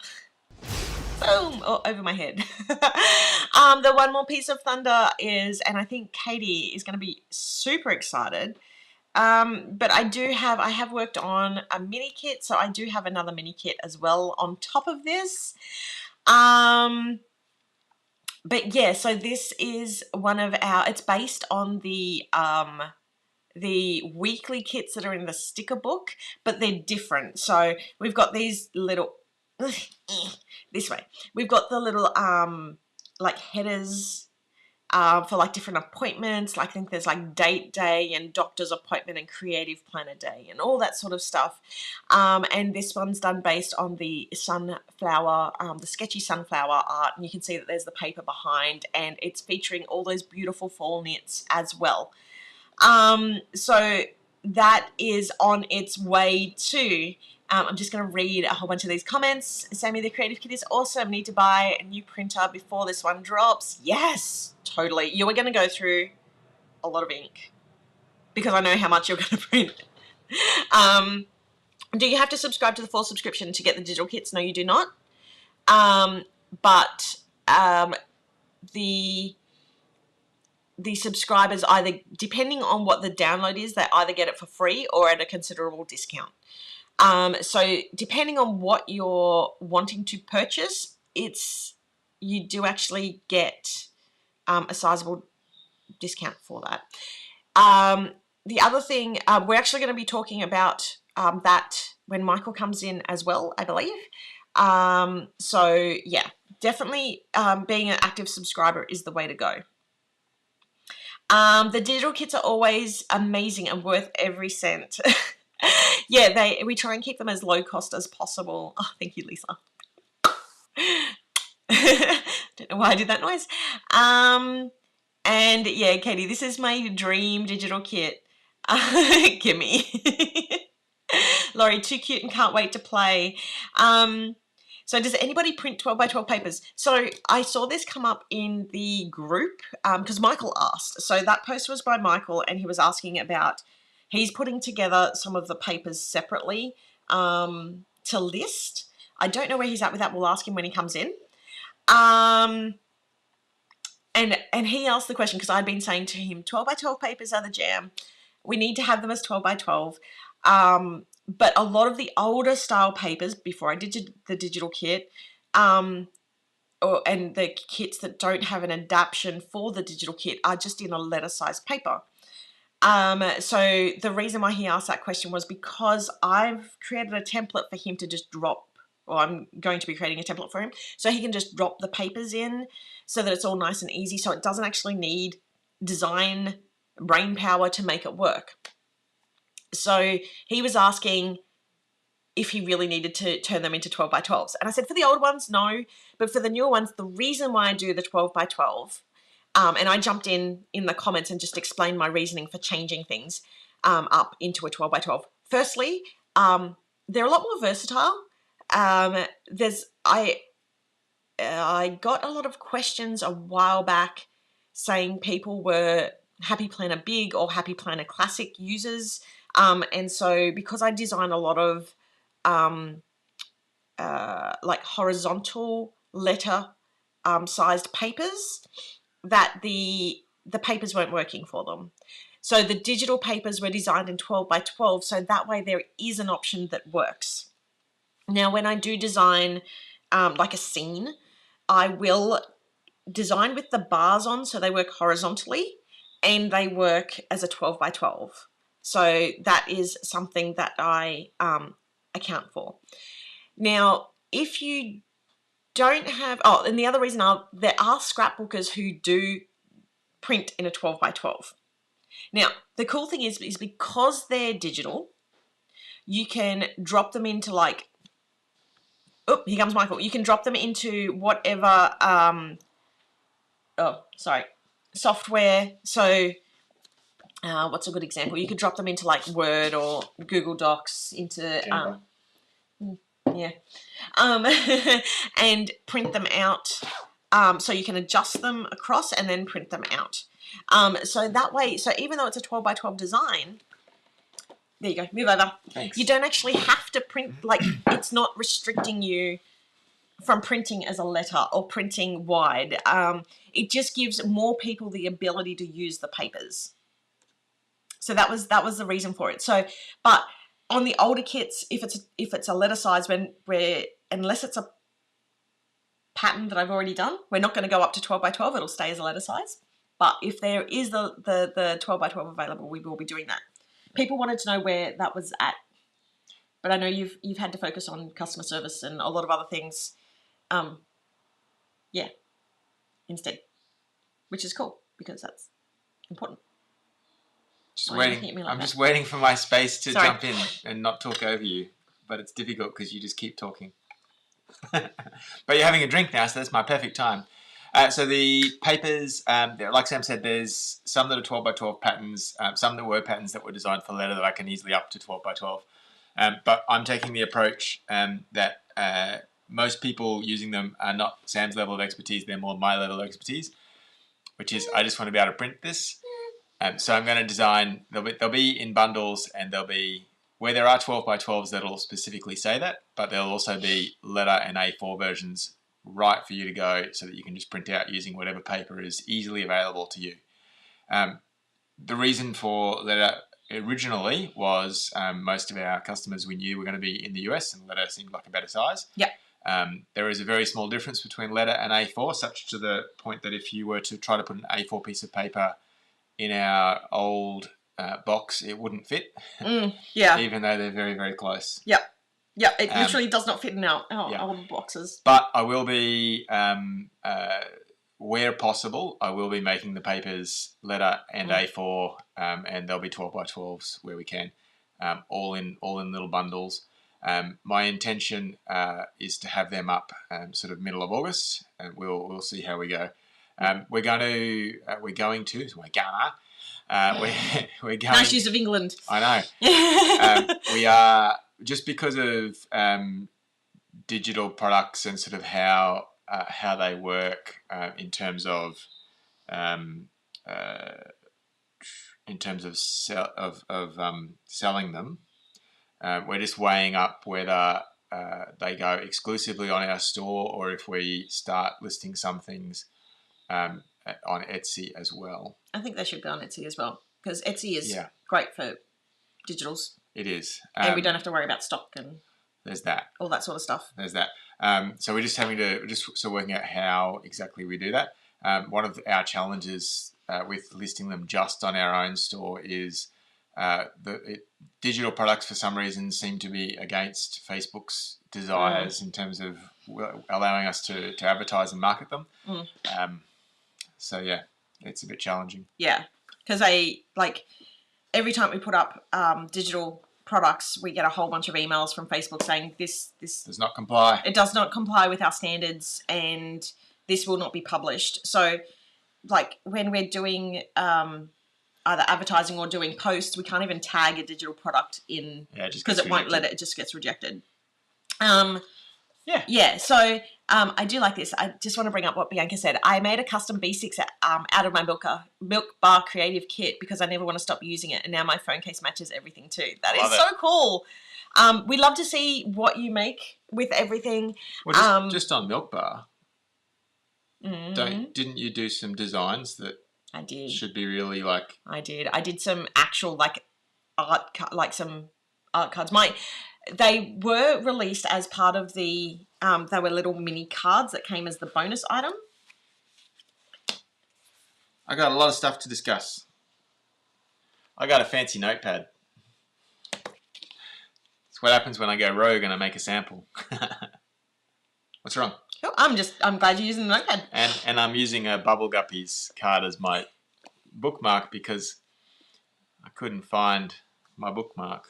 Boom! Oh, over my head. The one more piece of thunder is, and I think Katie is going to be super excited. But I have worked on a mini kit, so I do have another mini kit as well on top of this. But yeah, so this is one of our, it's based on the weekly kits that are in the sticker book, but they're different. So we've got these little, this way, we've got the little like headers for like different appointments. Like I think there's like date day and doctor's appointment and creative planner day and all that sort of stuff. And this one's done based on the sunflower, the sketchy sunflower art, and you can see that there's the paper behind, and it's featuring all those beautiful fall knits as well. So that is on its way too. I'm just going to read a whole bunch of these comments. Sammy, the creative kit is awesome. Need to buy a new printer before this one drops. Yes, totally. You are going to go through a lot of ink because I know how much you're going to print. Do you have to subscribe to the full subscription to get the digital kits? No, you do not. But the subscribers either, depending on what the download is, they either get it for free or at a considerable discount. So depending on what you're wanting to purchase, you do actually get a sizable discount for that. The other thing, we're actually going to be talking about that when Michael comes in as well, I believe. So yeah, definitely being an active subscriber is the way to go. The digital kits are always amazing and worth every cent. Yeah, we try and keep them as low cost as possible. Oh, thank you, Lisa. Don't know why I did that noise. And yeah, Katie, this is my dream digital kit. Gimme. Laurie, too cute and can't wait to play. So does anybody print 12 by 12 papers? So I saw this come up in the group because Michael asked. So that post was by Michael, and he was asking about, he's putting together some of the papers separately to list. I don't know where he's at with that. We'll ask him when he comes in. And he asked the question because I'd been saying to him, 12 by 12 papers are the jam. We need to have them as 12 by 12. But a lot of the older style papers, before I did the digital kit, and the kits that don't have an adaptation for the digital kit are just in a letter size paper. So the reason why he asked that question was because I've created a template for him to just drop, or I'm going to be creating a template for him, so he can just drop the papers in so that it's all nice and easy, so it doesn't actually need design brain power to make it work. So he was asking if he really needed to turn them into 12 by 12s. And I said, for the old ones, no. But for the newer ones, the reason why I do the 12 by 12, and I jumped in the comments and just explained my reasoning for changing things up into a 12 by 12. Firstly, they're a lot more versatile. I got a lot of questions a while back saying people were Happy Planner Big or Happy Planner Classic users. And so because I design a lot of like horizontal letter sized papers, that the papers weren't working for them. So the digital papers were designed in 12 by 12, so that way there is an option that works. Now, when I do design like a scene, I will design with the bars on so they work horizontally and they work as a 12 by 12. So that is something that I account for. Now, if you don't have, and the other reason there are scrapbookers who do print in a 12 by 12. Now, the cool thing is because they're digital, you can drop them into like, oh, here comes Michael. You can drop them into whatever, software. So what's a good example? You could drop them into like Word or Google Docs into, and print them out. So you can adjust them across and then print them out. So that way, so even though it's a 12 by 12 design, there you go, move over. Thanks. You don't actually have to print, like it's not restricting you from printing as a letter or printing wide. It just gives more people the ability to use the papers. So that was the reason for it. So, but on the older kits, if it's a letter size, unless it's a pattern that I've already done. We're not going to go up to 12 by 12. It'll stay as a letter size. But if there is the 12 by 12 available, we will be doing that. People wanted to know where that was at. But I know you've had to focus on customer service and a lot of other things. Yeah, instead, which is cool because that's important. Just waiting. I'm just waiting for my space to jump in and not talk over you. But it's difficult because you just keep talking. But you're having a drink now, so that's my perfect time. So the papers, like Sam said, there's some that are 12 by 12 patterns, some that were patterns that were designed for letter that I can easily up to 12 by 12. But I'm taking the approach that most people using them are not Sam's level of expertise, they're more my level of expertise, which is I just want to be able to print this. So I'm going to design, they'll be in bundles, and they'll be, where there are 12 by 12s that'll specifically say that, but there'll also be letter and A4 versions right for you to go so that you can just print out using whatever paper is easily available to you. The reason for letter originally was most of our customers we knew were going to be in the US, and letter seemed like a better size. Yep. There is a very small difference between letter and A4, such to the point that if you were to try to put an A4 piece of paper in our old box, it wouldn't fit. Yeah. Even though they're very, very close. Yep. Yeah, it literally does not fit in our old boxes. But I will be, where possible, I will be making the papers letter and A4, and there'll be 12 by 12s where we can, all in little bundles. My intention is to have them up sort of middle of August, and we'll see how we go. We're going to. Nice use of England. I know. We are, just because of digital products and sort of how they work in terms of selling them. We're just weighing up whether they go exclusively on our store, or if we start listing some things on Etsy as well. I think they should go on Etsy as well, because Etsy is great for digitals. It is. And we don't have to worry about stock and there's that. All that sort of stuff. There's that. So we're just working out how exactly we do that. One of our challenges with listing them just on our own store is digital products for some reason seem to be against Facebook's desires in terms of allowing us to advertise and market them. So yeah, it's a bit challenging. Yeah, because every time we put up digital products, we get a whole bunch of emails from Facebook saying this does not comply. It does not comply with our standards, and this will not be published. So, when we're doing either advertising or doing posts, we can't even tag a digital product in because it won't let it. It just gets rejected. So I do like this. I just want to bring up what Bianca said. I made a custom B6 out of my Milk Bar Creative Kit because I never want to stop using it, and now my phone case matches everything too. That is so cool. We'd love to see what you make with everything. Well, just on Milk Bar, didn't you do some designs that I did should be really I did some actual art some art cards. They were released as part of the, they were little mini cards that came as the bonus item. I got a lot of stuff to discuss. I got a fancy notepad. It's what happens when I go rogue and I make a sample. What's wrong? Oh, I'm glad you're using the notepad. And I'm using a Bubble Guppies card as my bookmark because I couldn't find my bookmark.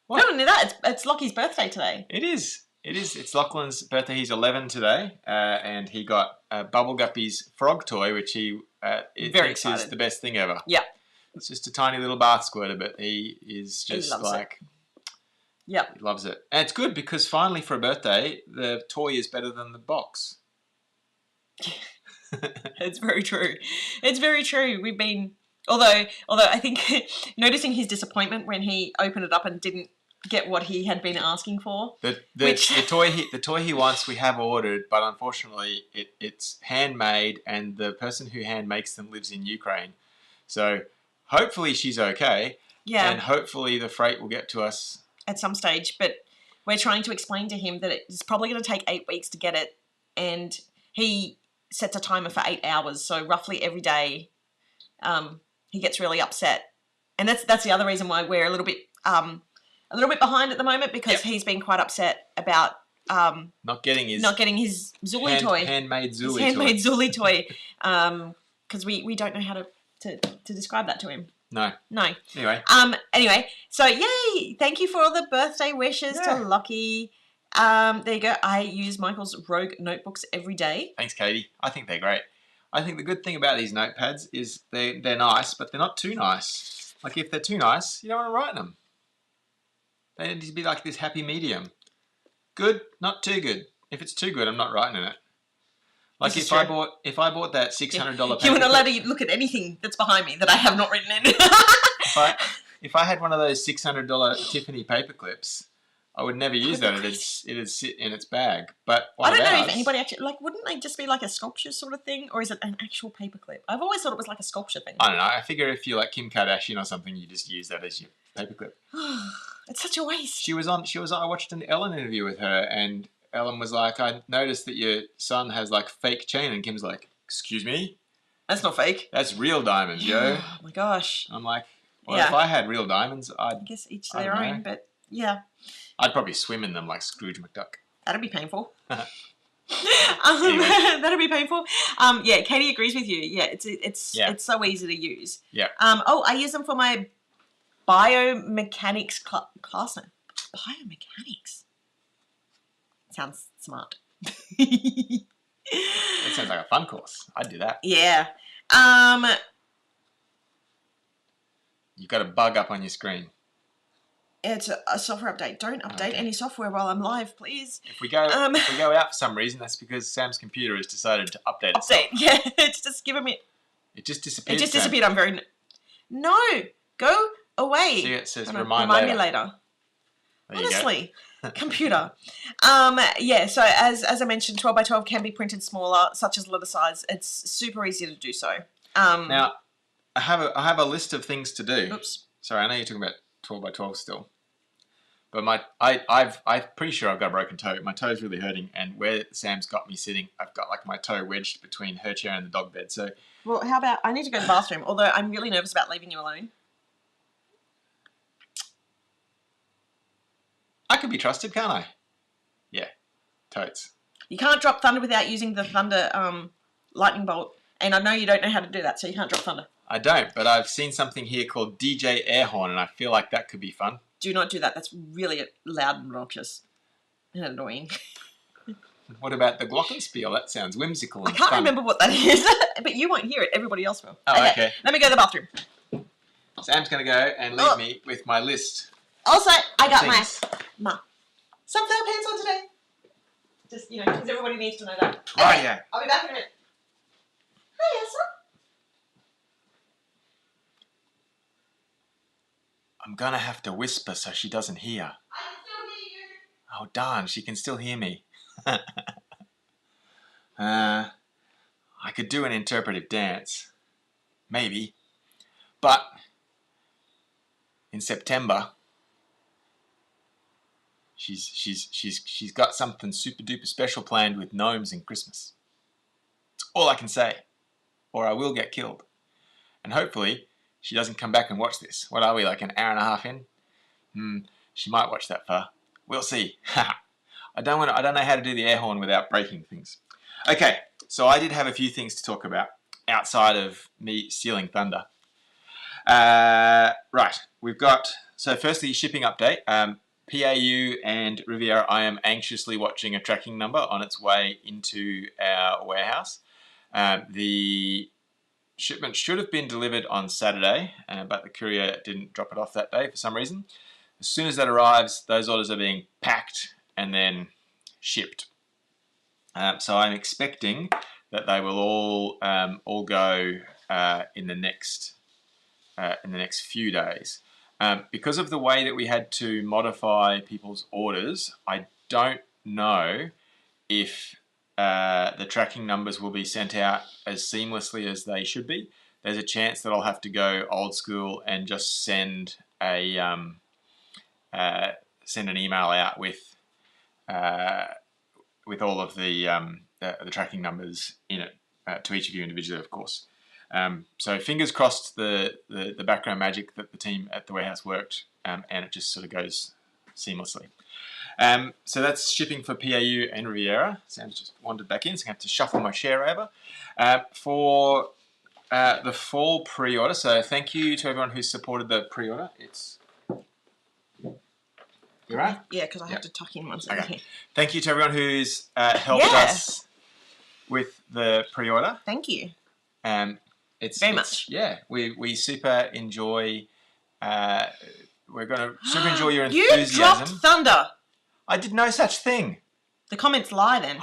What? Not only that, it's Lockie's birthday today. It is. It's Lachlan's birthday. He's 11 today, and he got a Bubble Guppies frog toy, which he very thinks excited. is the best thing ever. Yeah. It's just a tiny little bath squirter, but he is just he loves it. And it's good because finally for a birthday, the toy is better than the box. It's very true. It's very true. We've been... Although I think noticing his disappointment when he opened it up and didn't get what he had been asking for. The toy he wants we have ordered, but unfortunately it's handmade, and the person who hand makes them lives in Ukraine. So hopefully she's okay. Yeah. And hopefully the freight will get to us at some stage. But we're trying to explain to him that it's probably going to take 8 weeks to get it and he sets a timer for 8 hours. So roughly every day, he gets really upset, and that's the other reason why we're a little bit behind at the moment, because he's been quite upset about not getting his Zuli toy, handmade Zuli toy, because we don't know how to describe that to him. No. Anyway, so yay! Thank you for all the birthday wishes to Lockie. There you go. I use Michael's Rogue notebooks every day. Thanks, Katie. I think they're great. I think the good thing about these notepads is they're nice, but they're not too nice. Like, if they're too nice, you don't want to write in them. They need to be like this happy medium. Good, not too good. If it's too good, I'm not writing in it. Like, if I bought that $600 paper, you wouldn't let me look at anything that's behind me that I have not written in. if I had one of those $600 Tiffany paper clips, I would never use that. It'd sit in its bag. But I don't know if anybody actually, like, wouldn't they just be like a sculpture sort of thing, or is it an actual paper clip? I've always thought it was like a sculpture thing. I don't know. I figure if you're like Kim Kardashian or something, you just use that as your paper clip. It's such a waste. She was on. I watched an Ellen interview with her, and Ellen was like, "I noticed that your son has like fake chain," and Kim's like, "Excuse me, that's not fake. That's real diamonds, yo." Oh my gosh. I'm like, well, if I had real diamonds, I guess each to their own, but yeah. I'd probably swim in them like Scrooge McDuck. That'd be painful. Anyway. That'd be painful. Yeah, Katie agrees with you. Yeah, it's so easy to use. Yeah. I use them for my biomechanics class now. Biomechanics. Sounds smart. That sounds like a fun course. I'd do that. Yeah. You've got a bug up on your screen. It's a software update. Don't update any software while I'm live, please. If we go out for some reason, that's because Sam's computer has decided to update itself. Yeah, it's just giving me... It just disappeared. I'm very... No! Go away. See, it says remind me later. There Honestly. Computer. Yeah, so as I mentioned, 12 by 12 can be printed smaller, such as letter size. It's super easy to do so. Now, I have a list of things to do. Oops. Sorry, I know you're talking about 12 by 12 still. But I'm pretty sure I've got a broken toe. My toe's really hurting, and where Sam's got me sitting, I've got like my toe wedged between her chair and the dog bed. So, well, how about I need to go to the bathroom? Although I'm really nervous about leaving you alone. I could be trusted, can't I? Yeah, totes. You can't drop thunder without using the thunder lightning bolt, and I know you don't know how to do that, so you can't drop thunder. I don't, but I've seen something here called DJ air horn, and I feel like that could be fun. Do not do that. That's really loud and obnoxious and annoying. What about the glockenspiel? That sounds whimsical and I can't remember what that is, but you won't hear it. Everybody else will. Oh, okay. Let me go to the bathroom. Sam's going to go and leave me with my list. Also, I got my sunflower pants on today. Just, because everybody needs to know that. Okay, oh, yeah. I'll be back in a minute. Hi, Elsa. I'm going to have to whisper so she doesn't hear. I can still hear you. Oh, darn, she can still hear me. I could do an interpretive dance. Maybe. But in September, she's got something super duper special planned with gnomes and Christmas. It's all I can say. Or I will get killed. And hopefully she doesn't come back and watch this. What are we, like an hour and a half in? She might watch that far. We'll see. I don't know how to do the air horn without breaking things. Okay, so I did have a few things to talk about outside of me stealing thunder. Right, we've got, so firstly, shipping update. PAHQ and Riviera, I am anxiously watching a tracking number on its way into our warehouse. The shipment should have been delivered on Saturday, but the courier didn't drop it off that day for some reason. As soon as that arrives, those orders are being packed and then shipped. So I'm expecting that they will all go in the next few days. Because of the way that we had to modify people's orders, I don't know if the tracking numbers will be sent out as seamlessly as they should be. There's a chance that I'll have to go old school and just send an email out with all of the the tracking numbers in it to each of you individually, of course. So fingers crossed the background magic that the team at the warehouse worked, and it just sort of goes seamlessly. So that's shipping for PAU and Riviera. Sam's just wandered back in, so I have to shuffle my share over. For the fall pre-order, so thank you to everyone who's supported the pre-order. You right? Yeah, because I have to tuck in one second. Okay. Thank you to everyone who's helped us with the pre-order. Thank you. It's very much. Yeah, we super enjoy. We're going to super enjoy your enthusiasm. You dropped thunder. I did no such thing. The comments lie then.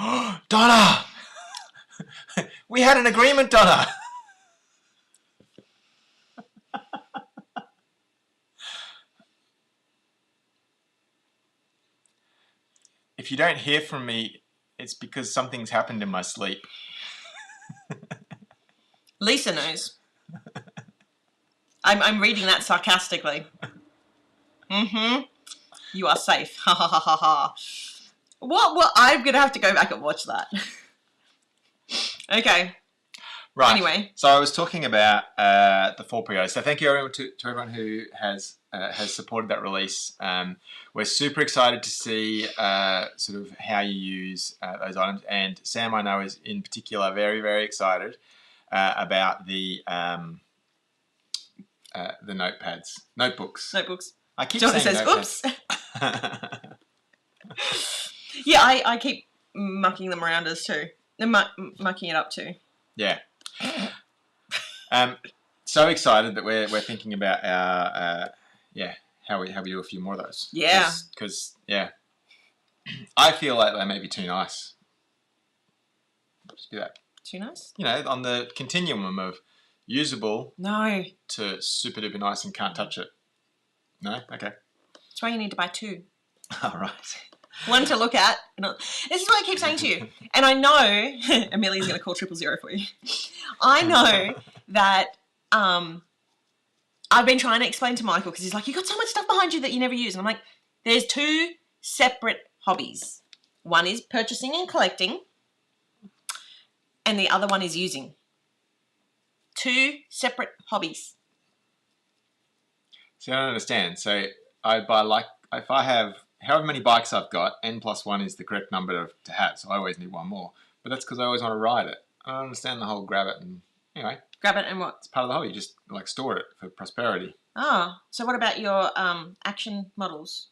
Donna! We had an agreement, Donna! If you don't hear from me, it's because something's happened in my sleep. Lisa knows. I'm reading that sarcastically. You are safe. Ha ha ha ha ha. What? I'm going to have to go back and watch that. Okay. Right. Anyway. So I was talking about the fall pre-order. So thank you everyone to everyone who has supported that release. We're super excited to see sort of how you use those items. And Sam, I know, is in particular very, very excited about the notebooks. I keep John saying says, notepads. oops. Yeah, I keep mucking them around as too. Mucking it up too. Yeah. So excited that we're thinking about our how we do a few more of those. Yeah. Because I feel like they may be too nice. Just be that. Too nice? You know, on the continuum of usable to super duper nice and can't touch it. No? Okay. That's why you need to buy two. All right. One to look at. This is what I keep saying to you. And I know, Amelia's going to call 000 for you. I know that I've been trying to explain to Michael because he's like, you got so much stuff behind you that you never use. And I'm like, there's two separate hobbies. One is purchasing and collecting, and the other one is using. Two separate hobbies. See, I don't understand. So I buy if I have however many bikes I've got, N+1 is the correct number to have, so I always need one more. But that's because I always want to ride it. I don't understand the whole grab it and anyway. Grab it and what? It's part of the hobby. Just store it for prosperity. Oh, so what about your action models?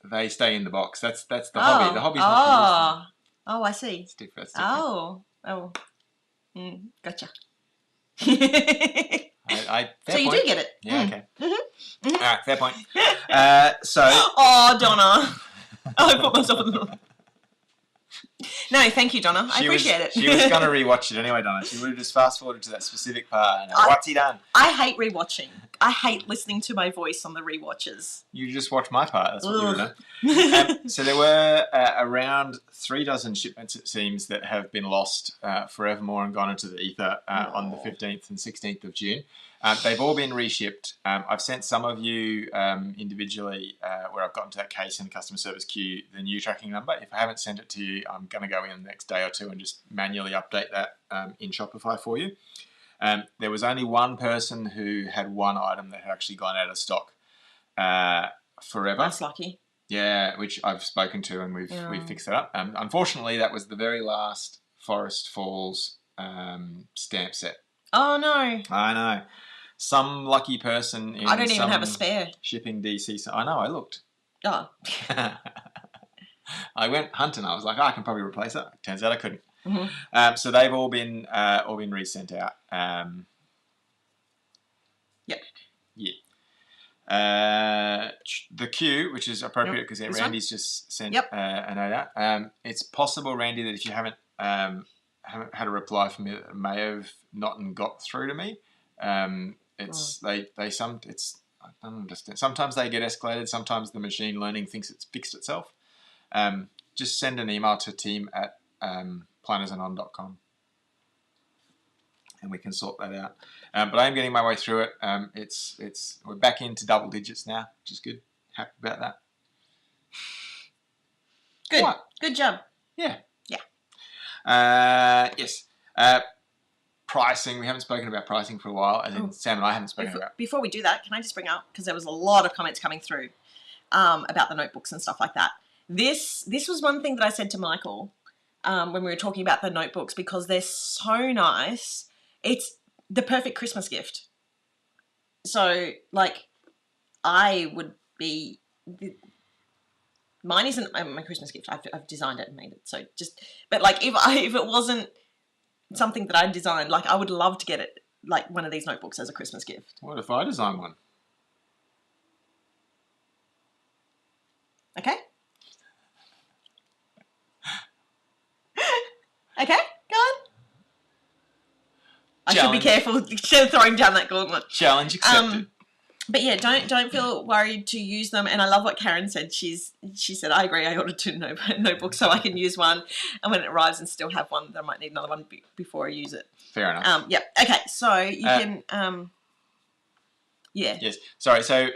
They stay in the box. That's the hobby. The hobby's not the I see. It's different. Gotcha. Fair so you point. do get it. Yeah, okay. All right, fair point. Oh, Donna. I put myself in the wrong. No, thank you, Donna. I appreciate it. She was going to rewatch it anyway, Donna. She would have just fast-forwarded to that specific part. And what's he done? I hate rewatching. I hate listening to my voice on the rewatches. You just watch my part. That's what you would know. So there were around 36 shipments, it seems, that have been lost forevermore and gone into the ether on the 15th and 16th of June. They've all been reshipped. I've sent some of you individually where I've gotten to that case in the customer service queue, the new tracking number. If I haven't sent it to you, I'm going to go in the next day or two and just manually update that in Shopify for you. There was only one person who had one item that had actually gone out of stock forever. That's lucky. Yeah, which I've spoken to and we've fixed that up. Unfortunately, that was the very last Forest Falls stamp set. Oh, no. I know. Some lucky person in I don't even have a spare. Shipping DC. So I know, I looked. Oh. I went hunting. I was like, I can probably replace it. Turns out I couldn't. Mm-hmm. So they've all been resent out. Yep. Yeah. The queue, which is appropriate because Randy's just sent a note out. It's possible, Randy, that if you haven't had a reply from me, that may have not got through to me. I don't understand. Sometimes they get escalated. Sometimes the machine learning thinks it's fixed itself. Just send an email to team@plannersandoN.com and we can sort that out. But I am getting my way through it. We're back into double digits now, which is good. Happy about that. Good. Good job. Yeah. Yeah. Yes. Pricing. We haven't spoken about pricing for a while, as in Sam and I haven't spoken about. Before we do that, can I just bring up, because there was a lot of comments coming through about the notebooks and stuff like that. This was one thing that I said to Michael when we were talking about the notebooks, because they're so nice. It's the perfect Christmas gift. So, like, I would be... Mine isn't my Christmas gift. I've designed it and made it. So just... But, like, if it wasn't something that I designed, like, I would love to get it, like, one of these notebooks as a Christmas gift. What if I design one? Okay. Okay, go on. I should be careful throwing down that gauntlet. Challenge accepted. But yeah, don't feel worried to use them. And I love what Karen said. She said, I agree. I ordered 2 notebooks so I can use one, and when it arrives and still have one, I might need another one before I use it. Fair enough. Yeah. Okay. So you can. Yeah. Yes. Sorry. So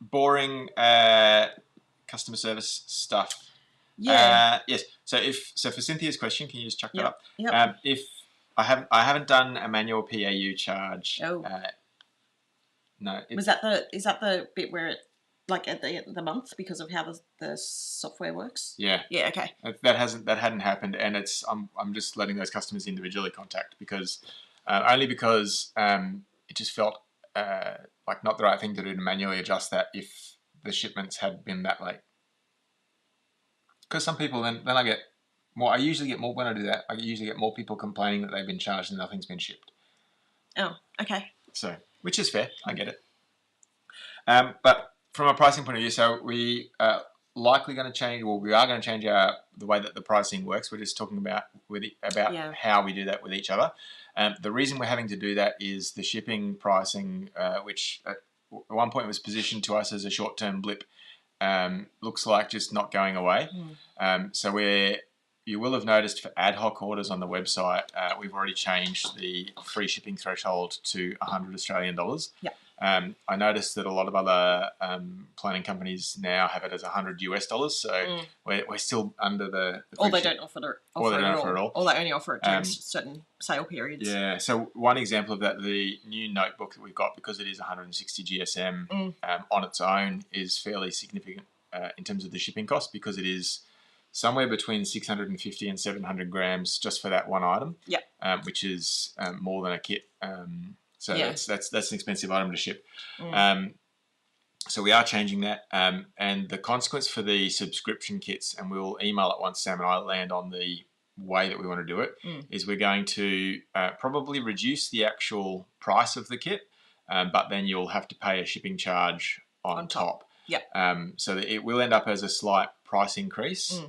boring customer service stuff. Yeah. Yes. So for Cynthia's question, can you just chuck that up? Yep. If I haven't done a manual PAU charge. Oh. No. Is that the bit where it, like, at the end of the month, because of how the software works? Yeah. Yeah. Okay. That hadn't happened, and I'm just letting those customers individually contact because only because it just felt like not the right thing to do to manually adjust that if the shipments had been that late. Because some people then I get more. I usually get more when I do that. I usually get more people complaining that they've been charged and nothing's been shipped. Oh. Okay. So, which is fair. I get it. But from a pricing point of view, so we are likely going to change, or we are going to change the way that the pricing works. We're just talking about how we do that with each other. The reason we're having to do that is the shipping pricing, which at one point was positioned to us as a short-term blip, looks like just not going away. So you will have noticed for ad hoc orders on the website, we've already changed the free shipping threshold to $100 Australian dollars. Yeah. I noticed that a lot of other planning companies now have it as $100 US. So we're still under the or they don't offer it at all. Or they only offer it during certain sale periods. Yeah. So one example of that, the new notebook that we've got, because it is 160 GSM on its own, is fairly significant in terms of the shipping cost, because it is somewhere between 650 and 700 grams just for that one item. Yeah. Which is more than a kit. So Yeah. that's an expensive item to ship. So we are changing that. And the consequence for the subscription kits, and we'll email it once Sam and I land on the way that we want to do it, is we're going to probably reduce the actual price of the kit, but then you'll have to pay a shipping charge on top. Yeah. So that it will end up as a slight price increase,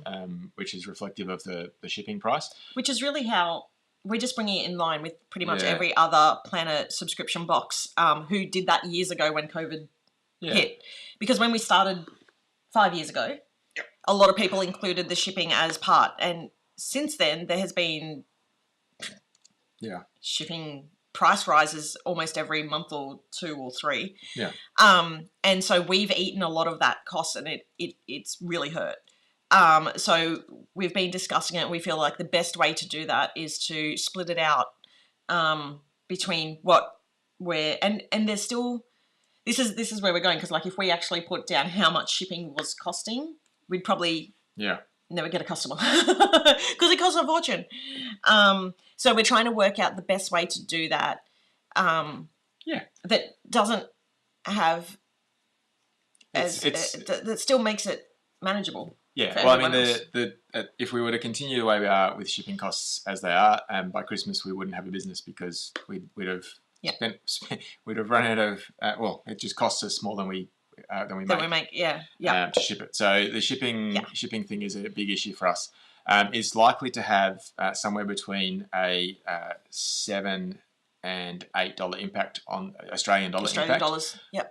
which is reflective of the shipping price. Which is really how we're just bringing it in line with pretty much every other planner subscription box who did that years ago when COVID hit. Because when we started 5 years ago, a lot of people included the shipping as part. And since then, there has been shipping price rises almost every month or 2 or 3. Yeah. And so we've eaten a lot of that cost, and it's really hurt. So we've been discussing it. We feel like the best way to do that is to split it out between what we're and there's still this is where we're going, because like if we actually put down how much shipping was costing, we'd probably never get a customer because it costs a fortune. So we're trying to work out the best way to do that. That doesn't have that still makes it manageable. Yeah, well, I mean, if we were to continue the way we are with shipping costs as they are, by Christmas we wouldn't have a business, because we'd have we'd have run out of. It just costs us more than we make. To ship it. So the shipping thing is a big issue for us. It's likely to have somewhere between a $7 and $8 impact on Australian dollars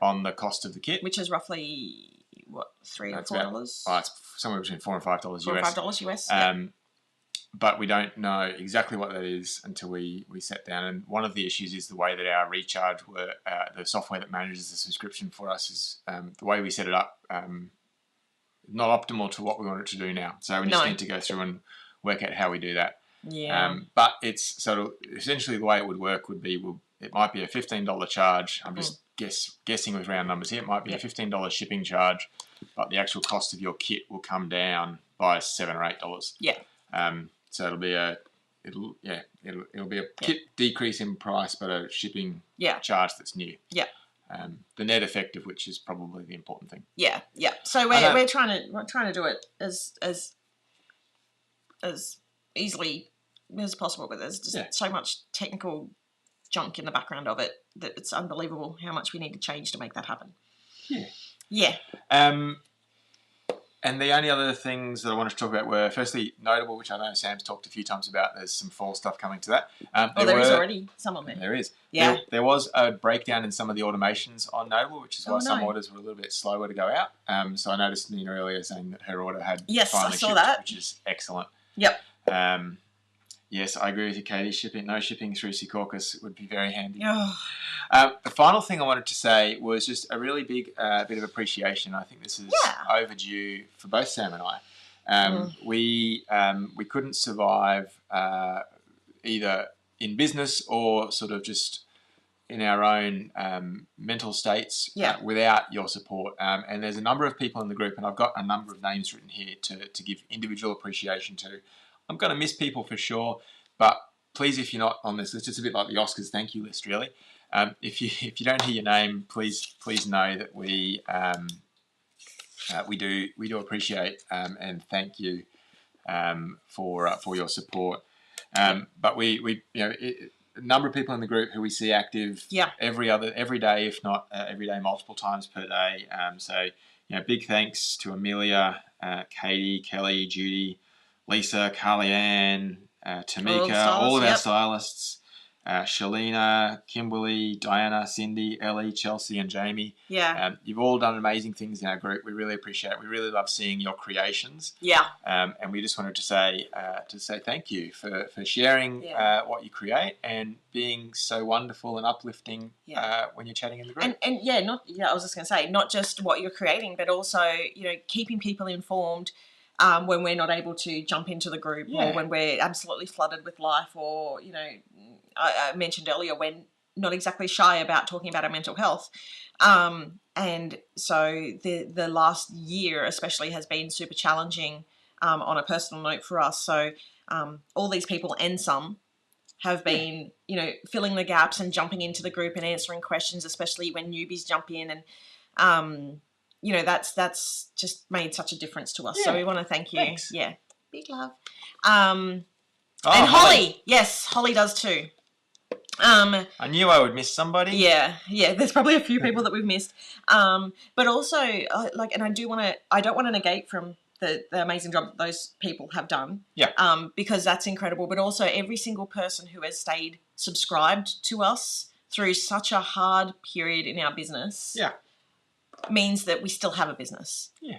on the cost of the kit, which is roughly what, $3 or $4? It's somewhere between $4 and $5 US. $4 or $5 US. But we don't know exactly what that is until we sat down. And one of the issues is the way that our recharge the software that manages the subscription for us is the way we set it up. Not optimal to what we want it to do now. So we just need to go through and work out how we do that. Yeah. But it's sort of essentially the way it would work would be, it might be a $15 charge. I'm just guessing with round numbers here. It might be a $15 shipping charge, but the actual cost of your kit will come down by $7 or $8. Yeah. So it'll be a kit decrease in price, but a shipping charge that's new. Yeah. The net effect of which is probably the important thing. Yeah. Yeah. So we're trying to do it as easily as possible, but there's just so much technical junk in the background of it that it's unbelievable how much we need to change to make that happen. Yeah. And the only other things that I wanted to talk about were, firstly, Notable, which I know Sam's talked a few times about. There's some fall stuff coming to that. There is already some of it. There is. Yeah. There was a breakdown in some of the automations on Notable, which is why some orders were a little bit slower to go out. So I noticed Nina earlier saying that her order had finally I saw shipped, that. which is excellent. Yep. Yes, I agree with you, Katie. No shipping through Secaucus would be very handy. Oh. The final thing I wanted to say was just a really big bit of appreciation. I think this is overdue for both Sam and I. We couldn't survive either in business or sort of just in our own mental states without your support. And there's a number of people in the group, and I've got a number of names written here to give individual appreciation to. I'm going to miss people for sure, but please, if you're not on this list, it's a bit like the Oscars thank you list, really. If you don't hear your name, please know that we do appreciate and thank you for your support. But we a number of people in the group who we see active every day, if not every day, multiple times per day. So big thanks to Amelia, Katie, Kelly, Judy, Lisa, Carly Ann, Tamika, all of our stylists, Shalina, Kimberly, Diana, Cindy, Ellie, Chelsea, and Jamie. Yeah. You've all done amazing things in our group. We really appreciate it. We really love seeing your creations. Yeah. And we just wanted to say thank you for sharing what you create and being so wonderful and uplifting when you're chatting in the group. And I was just going to say, not just what you're creating, but also, keeping people informed when we're not able to jump into the group or when we're absolutely flooded with life, or, I mentioned earlier, we're not exactly shy about talking about our mental health. And so the last year especially has been super challenging on a personal note for us. So all these people and some have been, filling the gaps and jumping into the group and answering questions, especially when newbies jump in. And, that's just made such a difference to us. So we want to thank you. Thanks. Yeah. Big love. And Holly. Yes, Holly does too. I knew I would miss somebody. Yeah. There's probably a few people that we've missed. But also, and I don't want to negate from the amazing job that those people have done. Yeah. Because that's incredible. But also, every single person who has stayed subscribed to us through such a hard period in our business. Yeah. Means that we still have a business. Yeah.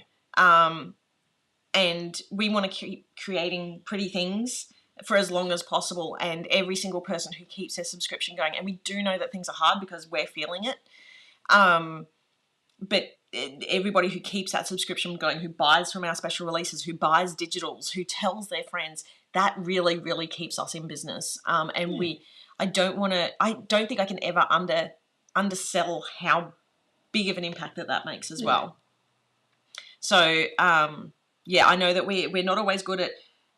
And we want to keep creating pretty things for as long as possible, and every single person who keeps their subscription going, and we do know that things are hard because we're feeling it, but everybody who keeps that subscription going, who buys from our special releases, who buys digitals, who tells their friends, that really, really keeps us in business. And I don't think I can ever undersell how big of an impact that makes as well. So I know that we're not always good at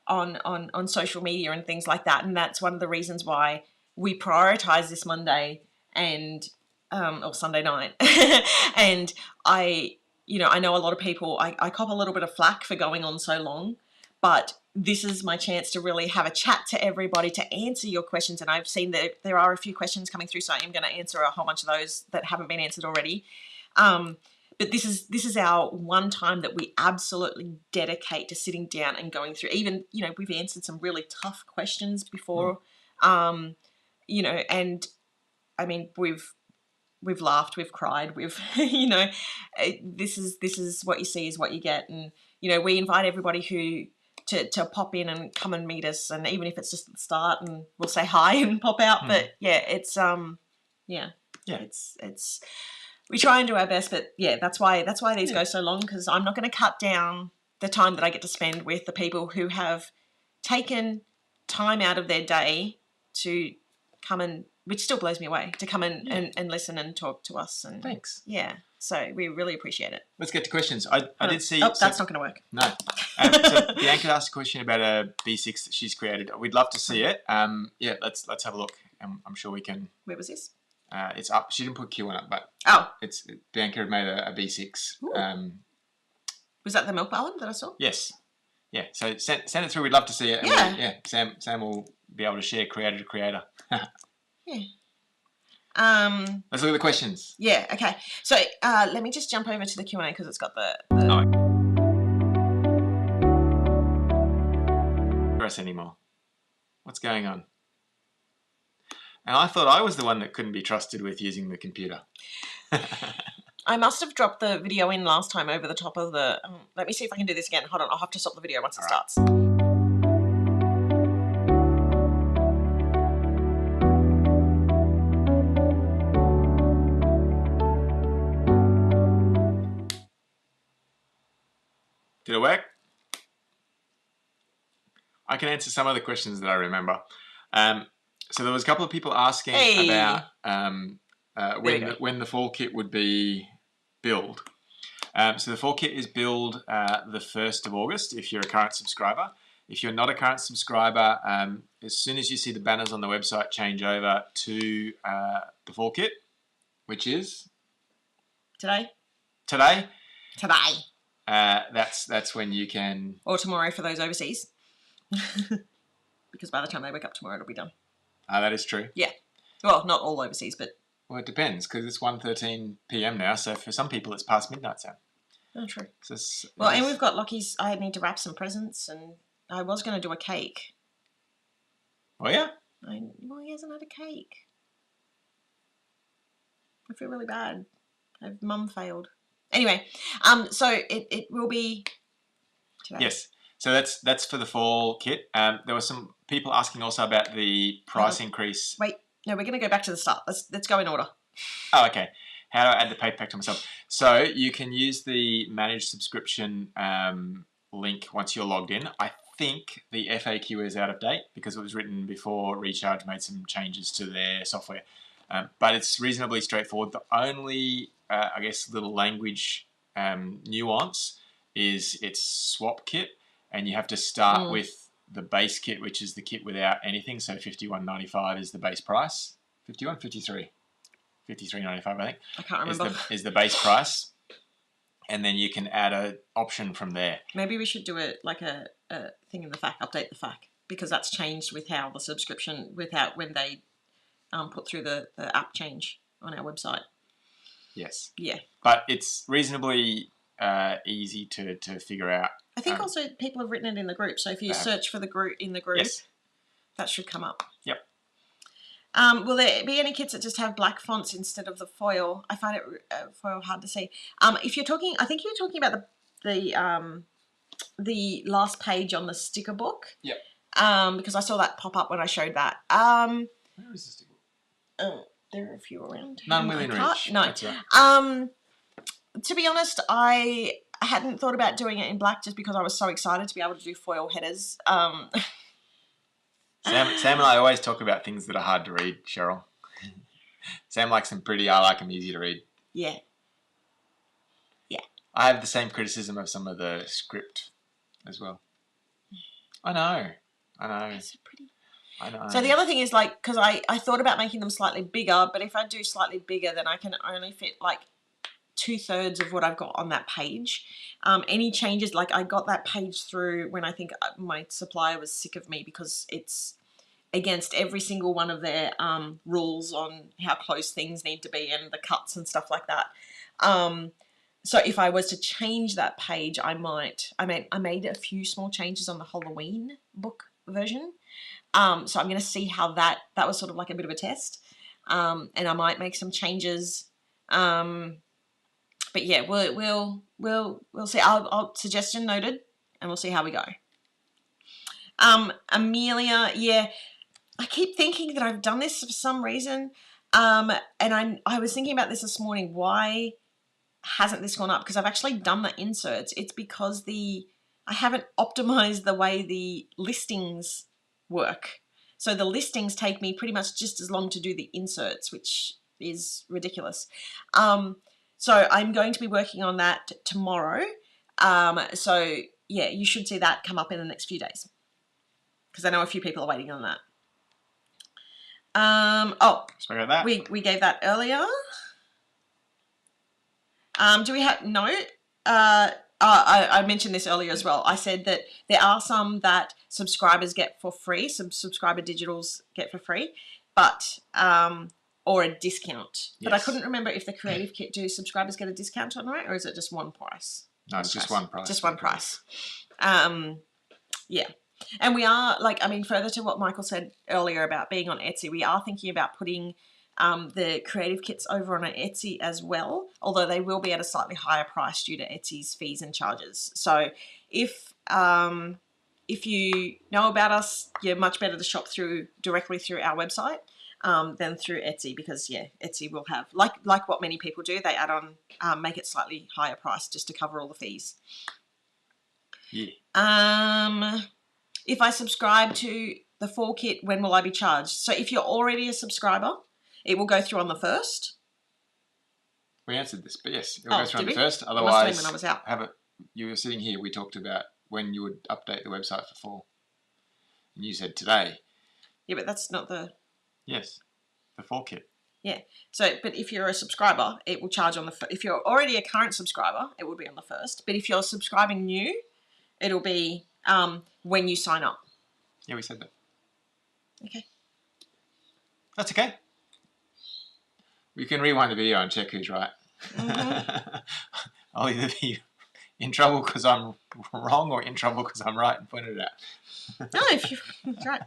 on social media and things like that, and that's one of the reasons why we prioritize this Monday and or Sunday night. And I know a lot of people, I cop a little bit of flack for going on so long, but this is my chance to really have a chat to everybody, to answer your questions. And I've seen that there are a few questions coming through, so I am going to answer a whole bunch of those that haven't been answered already. But this is our one time that we absolutely dedicate to sitting down and going through. Even, we've answered some really tough questions before, and I mean, we've laughed, we've cried, we've, this is what you see is what you get. And, we invite everybody to pop in and come and meet us. And even if it's just at the start, and we'll say hi and pop out. But it's, it's, we try and do our best, but that's why these go so long, because I'm not going to cut down the time that I get to spend with the people who have taken time out of their day to come and, which still blows me away, to come and listen and talk to us. And thanks. Yeah. So we really appreciate it. Let's get to questions. I did see... Oh, that's not going to work. No. So Bianca asked a question about a B6 that she's created. We'd love to see it. Yeah, let's have a look. I'm sure we can... Where was this? It's up. She didn't put Q on it, but Bianca had made a B6. Was that the milk balloon that I saw? Yes. Yeah. So send it through. We'd love to see it. Yeah. Sam will be able to share creator to creator. Yeah. Let's look at the questions. Yeah. Okay. So let me just jump over to the Q&A because it's got the... Press anymore. What's going on? And I thought I was the one that couldn't be trusted with using the computer. I must have dropped the video in last time over the top of the... let me see if I can do this again. Hold on. I'll have to stop the video once it starts. Did it work? I can answer some of the questions that I remember. So there was a couple of people asking about when the fall kit would be billed. So the fall kit is billed the 1st of August if you're a current subscriber. If you're not a current subscriber, as soon as you see the banners on the website change over to the fall kit, which is... Today. That's when you can... Or tomorrow for those overseas. Because by the time they wake up tomorrow, it'll be done. That is true. Yeah. Well, not all overseas, but... Well, it depends, because it's 1:13 p.m. now, so for some people it's past midnight, so... Oh, true. So and we've got Lockie's... I need to wrap some presents, and I was going to do a cake. Oh, yeah? Well, he hasn't had a cake. I feel really bad. Mum failed. Anyway, so it will be today. Yes. So that's for the fall kit. There were some people asking also about the price increase. Wait, no, we're going to go back to the start. Let's go in order. Oh, okay. How do I add the paid pack to myself? So you can use the managed subscription link once you're logged in. I think the FAQ is out of date because it was written before Recharge made some changes to their software. But it's reasonably straightforward. The only, I guess, little language nuance is it's swap kit. And you have to start with the base kit, which is the kit without anything. So $51.95 is the base price. 51, 53, 53.95, I think. I can't remember. Is the base price, and then you can add an option from there. Maybe we should do it like a thing in the FAQ, update the FAQ, because that's changed with how the subscription, when they put through the app change on our website. Yes. Yeah. But it's reasonably easy to figure out. I think also people have written it in the group. So if you search for the group in the group, yes, that should come up. Yep. Will there be any kits that just have black fonts instead of the foil? I find it foil hard to see. If you're talking, I think you're talking about the last page on the sticker book. Yep. Because I saw that pop up when I showed that. Where is the sticker book? There are a few around. None within reach. No. That's right. To be honest, I hadn't thought about doing it in black just because I was so excited to be able to do foil headers. Sam and I always talk about things that are hard to read, Cheryl. Sam likes them pretty. I like them easy to read. Yeah. Yeah. I have the same criticism of some of the script as well. I know. It's pretty. I know. So the other thing is, like, because I thought about making them slightly bigger, but if I do slightly bigger, then I can only fit like 2/3 of what I've got on that page. Any changes, like I got that page through when I think my supplier was sick of me because it's against every single one of their rules on how close things need to be and the cuts and stuff like that. So if I was to change that page, I made a few small changes on the Halloween book version. So I'm going to see how that was sort of like a bit of a test. And I might make some changes. But yeah, we'll see. I'll suggestion noted, and we'll see how we go. Amelia, yeah, I keep thinking that I've done this for some reason, and I was thinking about this morning. Why hasn't this gone up? Because I've actually done the inserts. It's because I haven't optimized the way the listings work. So the listings take me pretty much just as long to do the inserts, which is ridiculous. So I'm going to be working on that tomorrow. So yeah, you should see that come up in the next few days, because I know a few people are waiting on that. Sorry about that. We gave that earlier. Do we have no? I mentioned this earlier as well. I said that there are some that subscribers get for free, some subscriber digitals get for free, but or a discount. But I couldn't remember if the creative kit, do subscribers get a discount on it, or is it just one price? No, it's just one price. Just one price. Yeah. And we are, like, I mean, further to what Michael said earlier about being on Etsy, we are thinking about putting the creative kits over on Etsy as well, although they will be at a slightly higher price due to Etsy's fees and charges. So if you know about us, you're much better to shop directly through our website than through Etsy, because Etsy will have, like what many people do, they add on, make it slightly higher price just to cover all the fees. Yeah. If I subscribe to the 4 kit, when will I be charged? So if you're already a subscriber, it will go through on the 1st. We answered this, but yes, it will go through on the 1st. Otherwise, it must have been when I was out. You were sitting here, we talked about when you would update the website for 4. And you said today. Yeah, but that's not the... Yes, the 4 kit. Yeah. So, but if you're a subscriber, it will charge on the... If you're already a current subscriber, it will be on the 1st. But if you're subscribing new, it'll be when you sign up. Yeah, we said that. Okay. That's okay. We can rewind the video and check who's right. Mm-hmm. I'll either be in trouble because I'm wrong or in trouble because I'm right and pointed it out. No, if you're right.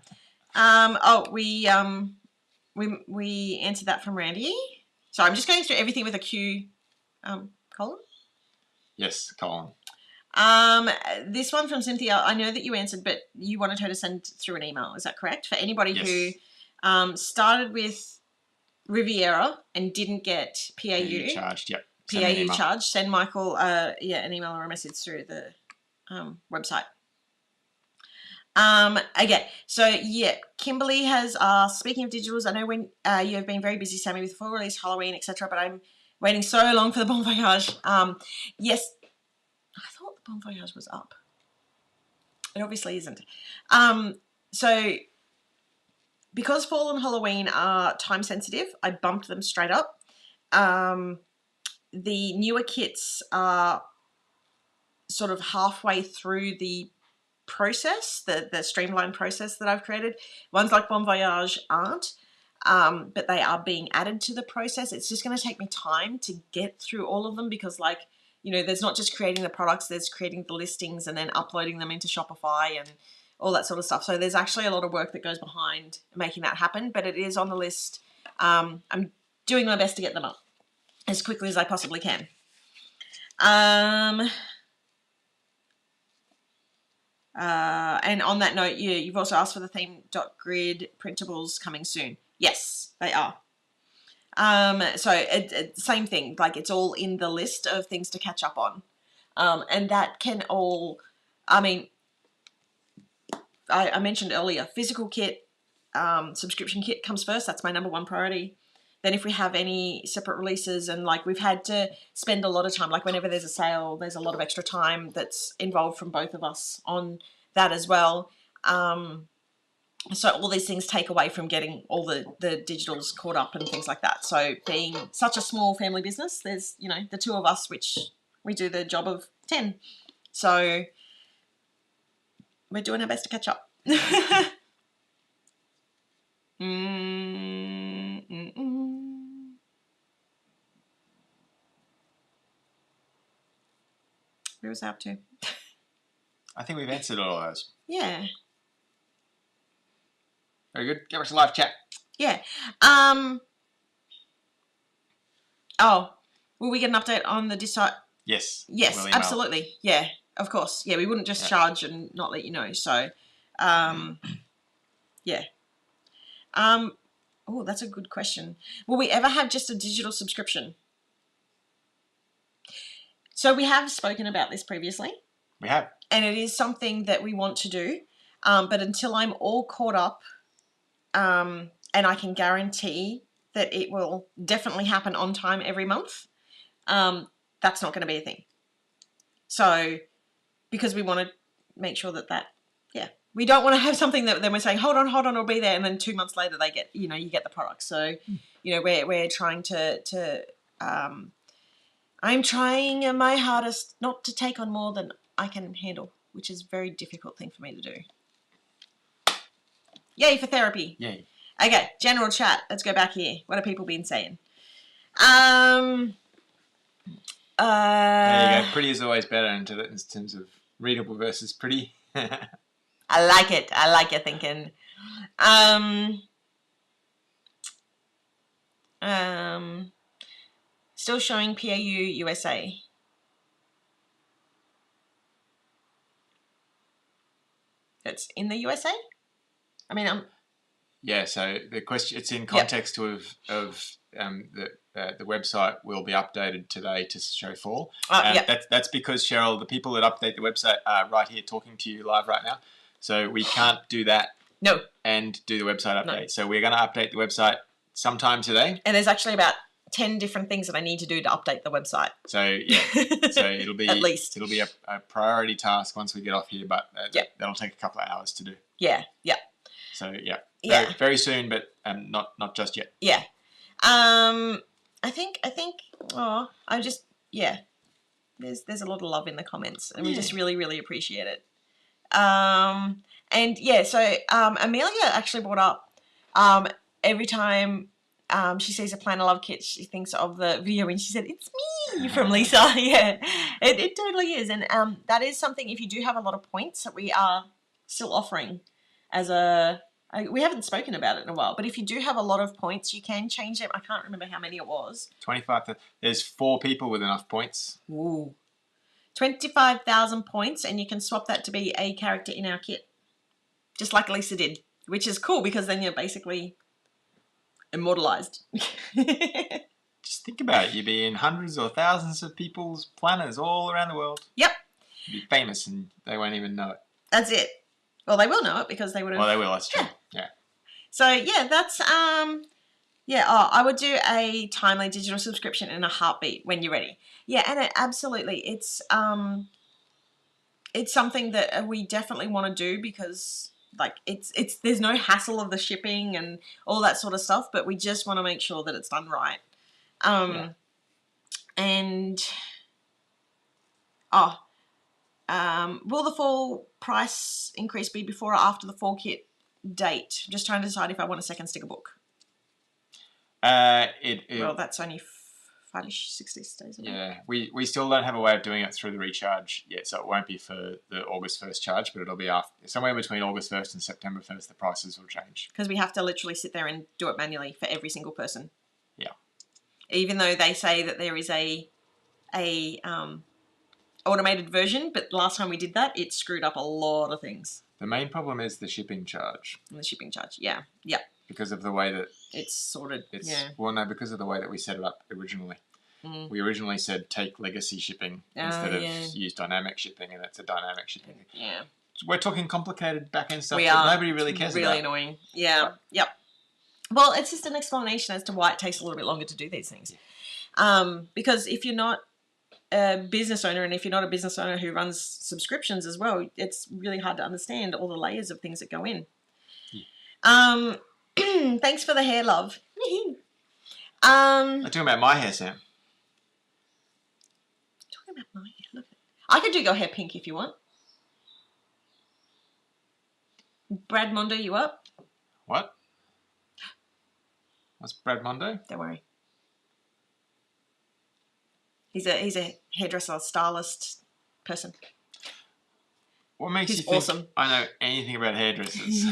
We answered that from Randy. So I'm just going through everything with a Q column. Yes, column. This one from Cynthia, I know that you answered, but you wanted her to send through an email. Is that correct? For anybody who started with Riviera and didn't get PAU charged, yep. PAU charged, send Michael an email or a message through the website. Okay, so yeah, Kimberly has asked, speaking of digitals, I know when you have been very busy, Sami, with full release, Halloween, etc., but I'm waiting so long for the Bon Voyage. Yes, I thought the Bon Voyage was up. It obviously isn't. So because Fall and Halloween are time sensitive, I bumped them straight up. The newer kits are sort of halfway through the process, the streamlined process that I've created. Ones like Bon Voyage aren't, but they are being added to the process. It's just going to take me time to get through all of them because, like, you know, there's not just creating the products, there's creating the listings and then uploading them into Shopify and all that sort of stuff. So there's actually a lot of work that goes behind making that happen, but it is on the list. I'm doing my best to get them up as quickly as I possibly can. And on that note, you've also asked for the theme.grid printables coming soon. Yes, they are. So same thing, like it's all in the list of things to catch up on. And that can all, I mean, I mentioned earlier, physical kit, subscription kit comes first. That's my #1 priority. Then if we have any separate releases, and like we've had to spend a lot of time, like whenever there's a sale, there's a lot of extra time that's involved from both of us on that as well. So all these things take away from getting all the digitals caught up and things like that. So being such a small family business, there's, you know, the 2 of us, which we do the job of 10. So we're doing our best to catch up. Where was I up to? I think we've answered all of those. Yeah. Very good. Give us a live chat. Yeah. Will we get an update on the decide? Yes. Yes, we'll absolutely. Yeah, of course. Yeah, we wouldn't just charge and not let you know. So, yeah. Oh, that's a good question. Will we ever have just a digital subscription? So we have spoken about this previously. We have. And it is something that we want to do. But until I'm all caught up, and I can guarantee that it will definitely happen on time every month, that's not going to be a thing. So, because we want to make sure that we don't want to have something that then we're saying, hold on, it'll be there. And then 2 months later, they get, you get the product. So, we're trying to I'm trying my hardest not to take on more than I can handle, which is a very difficult thing for me to do. Yay for therapy. Yay. Okay, general chat. Let's go back here. What have people been saying? There you go. Pretty is always better in terms of readable versus pretty. I like it. I like your thinking. Still showing PAU USA. That's in the USA? I mean, yeah, so the question, it's in context of the website will be updated today to show fall. That's because, Cheryl, the people that update the website are right here talking to you live right now. So we can't do that. No. And do the website update. No. So we're going to update the website sometime today. And there's actually about 10 different things that I need to do to update the website. So, yeah. So it'll be... At least. It'll be a priority task once we get off here, but that'll take a couple of hours to do. Yeah, yeah. So, yeah. Very soon, but not just yet. Yeah. I think, there's a lot of love in the comments, and we just really, really appreciate it. So Amelia actually brought up every time she sees a Planner Love kit, she thinks of the video and she said, "It's me," from Lisa. Yeah, it totally is. And that is something, if you do have a lot of points, that we are still offering as we haven't spoken about it in a while, but if you do have a lot of points, you can change them. I can't remember how many it was. 25. There's 4 people with enough points. Ooh. 25,000 points, and you can swap that to be a character in our kit, just like Lisa did, which is cool because then you're basically immortalized. Just think about it. You'd be in hundreds or thousands of people's planners all around the world. Yep. You'd be famous and they won't even know it. That's it. Well, they will know it because they would have... Well, they will. That's true. Yeah. So, yeah, that's... I would do a timely digital subscription in a heartbeat when you're ready. Yeah, and absolutely, it's something that we definitely want to do because, like, it's there's no hassle of the shipping and all that sort of stuff, but we just want to make sure that it's done right. Will the fall price increase be before or after the fall kit date? I'm just trying to decide if I want a second sticker book. Well, that's only 6 days away. Yeah, we still don't have a way of doing it through the recharge yet, so it won't be for the August 1st charge, but it'll be after, somewhere between August 1st and September 1st, the prices will change. Because we have to literally sit there and do it manually for every single person. Yeah. Even though they say that there is a automated version, but last time we did that, it screwed up a lot of things. The main problem is the shipping charge. Yeah. Because of the way that... It's sorted, Well, no, because of the way that we set it up originally. Mm. We originally said take legacy shipping instead of use dynamic shipping, and it's a dynamic shipping. Yeah. We're talking complicated back-end stuff that nobody really cares about. Really annoying. Yeah. Yep. Well, it's just an explanation as to why it takes a little bit longer to do these things. Because if you're not a business owner, and if you're not a business owner who runs subscriptions as well, it's really hard to understand all the layers of things that go in. Yeah. Thanks for the hair, love. I'm talking about my hair, Sam. Talking about my hair. Look. I could do your hair pink if you want. Brad Mondo, you up? What? What's Brad Mondo? Don't worry. He's a hairdresser, stylist person. What makes you think awesome. I know anything about hairdressers?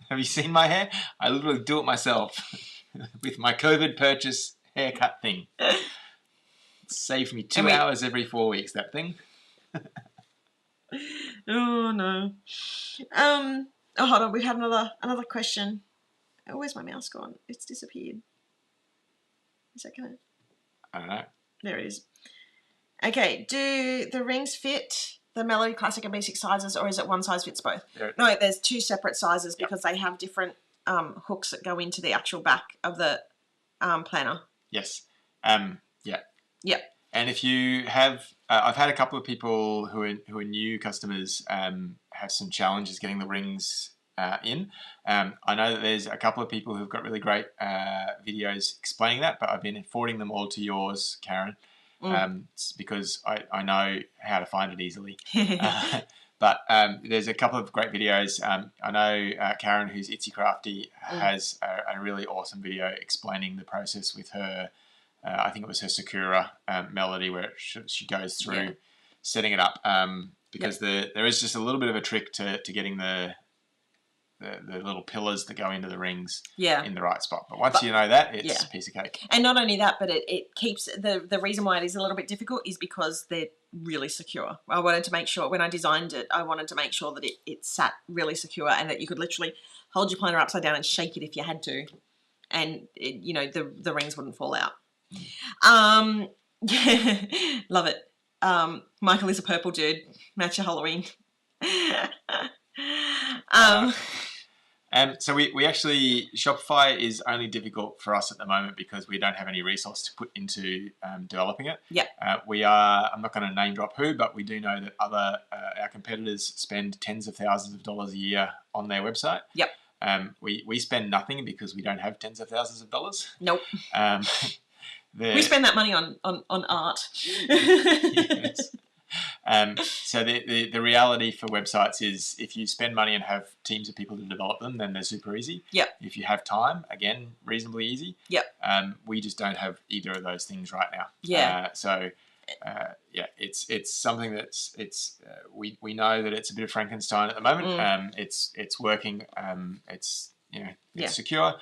Have you seen my hair? I literally do it myself with my COVID purchase haircut thing. It saved me 2 hours every 4 weeks, that thing. Oh, no. Hold on. We've had another question. Oh, where's my mouse gone? It's disappeared. Is that I don't know. There it is. Okay. Do the rings fit the Melody Classic and Basic sizes, or is it one size fits both? No, there's 2 separate sizes because they have different hooks that go into the actual back of the planner. Yes. Yeah. Yep. And if you have, I've had a couple of people who are new customers have some challenges getting the rings in. I know that there's a couple of people who've got really great videos explaining that, but I've been forwarding them all to yours, Karen, because I know how to find it easily. But there's a couple of great videos. I know Karen, who's Itsy Crafty, has a really awesome video explaining the process with her. I think it was her Sakura melody where she goes through setting it up because there is just a little bit of a trick to getting the little pillars that go into the rings in the right spot. But once you know that, it's a piece of cake. And not only that, but it keeps the reason why it is a little bit difficult is because they're really secure. I wanted to make sure when I designed it, I wanted to make sure that it sat really secure and that you could literally hold your planner upside down and shake it if you had to, and the rings wouldn't fall out. Love it. Michael is a purple dude. Match your Halloween. So we actually, Shopify is only difficult for us at the moment because we don't have any resource to put into developing it. Yeah. I'm not going to name drop who, but we do know that our competitors spend tens of thousands of dollars a year on their website. Yep. We spend nothing because we don't have tens of thousands of dollars. Nope. We spend that money on art. Yes. So the reality for websites is if you spend money and have teams of people to develop them, then they're super easy. Yep. If you have time, again, reasonably easy. Yep. We just don't have either of those things right now. Yeah. It's something that's we know that it's a bit of Frankenstein at the moment. It's working. It's secure.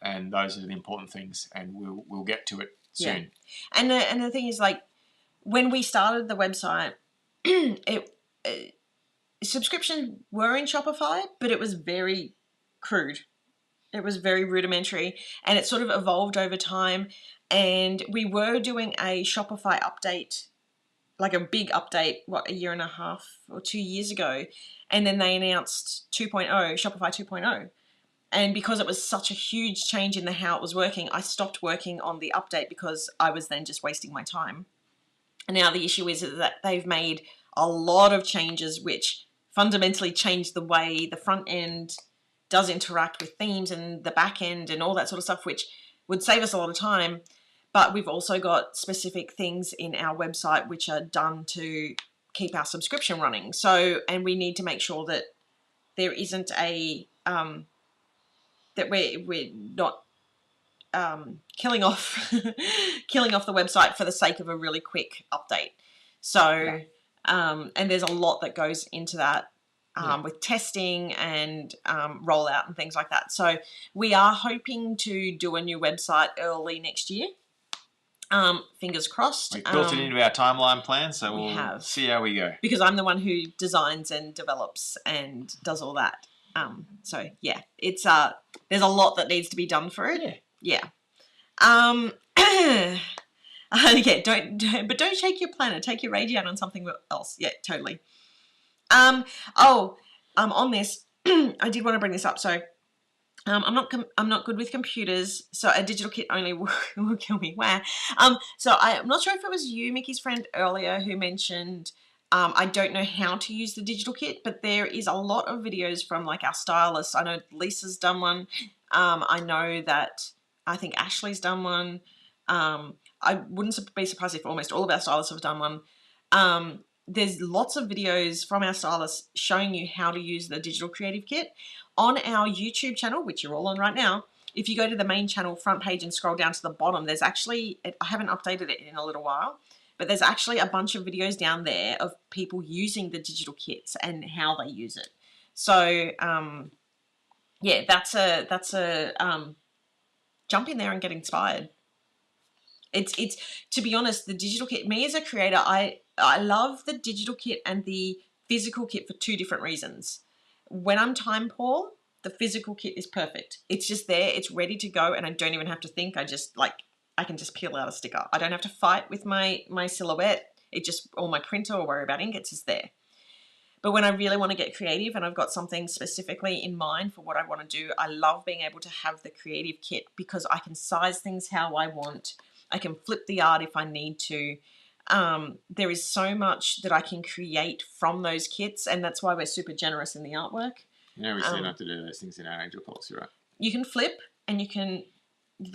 And those are the important things, and we'll get to it soon. Yeah. And the thing is, like, when we started the website, subscriptions were in Shopify, but it was very crude. It was very rudimentary, and it sort of evolved over time. And we were doing a Shopify update, like a big update, a year and a half or 2 years ago. And then they announced 2.0, Shopify 2.0. And because it was such a huge change in how it was working, I stopped working on the update because I was then just wasting my time. And now the issue is that they've made a lot of changes which fundamentally change the way the front end does interact with themes and the back end and all that sort of stuff, which would save us a lot of time. But we've also got specific things in our website which are done to keep our subscription running. And we need to make sure that there isn't that we're not killing off the website for the sake of a really quick update. So, and there's a lot that goes into that with testing and rollout and things like that. So we are hoping to do a new website early next year. Fingers crossed. We've built it into our timeline plan, so we'll see how we go. Because I'm the one who designs and develops and does all that. So yeah, it's there's a lot that needs to be done for it. Yeah. Don't shake your planner. Take your radio on something else. Yeah, totally. On this, I did want to bring this up. So, I'm not good with computers, so a digital kit only will kill me. Wow. So I'm not sure if it was you, Mickey's friend earlier, who mentioned. I don't know how to use the digital kit, but there is a lot of videos from like our stylists. I know Lisa's done one. I know that I think Ashley's done one. I wouldn't be surprised if almost all of our stylists have done one. There's lots of videos from our stylists showing you how to use the digital creative kit. On our YouTube channel, which you're all on right now, if you go to the main channel front page and scroll down to the bottom, there's actually, I haven't updated it in a little while, but there's actually a bunch of videos down there of people using the digital kits and how they use it. So, that's a jump in there and get inspired. It's to be honest, the digital kit, me as a creator, I love the digital kit and the physical kit for two different reasons. When I'm time poor, the physical kit is perfect. It's just there, it's ready to go, and I don't even have to think. I can just peel out a sticker. I don't have to fight with my silhouette. It just, or my printer or worry about ink, it's just there. But when I really want to get creative and I've got something specifically in mind for what I want to do, I love being able to have the creative kit because I can size things how I want. I can flip the art if I need to. There is so much that I can create from those kits, and that's why we're super generous in the artwork. Yeah, we say not to do those things in our angel policy, right? You can flip and you can,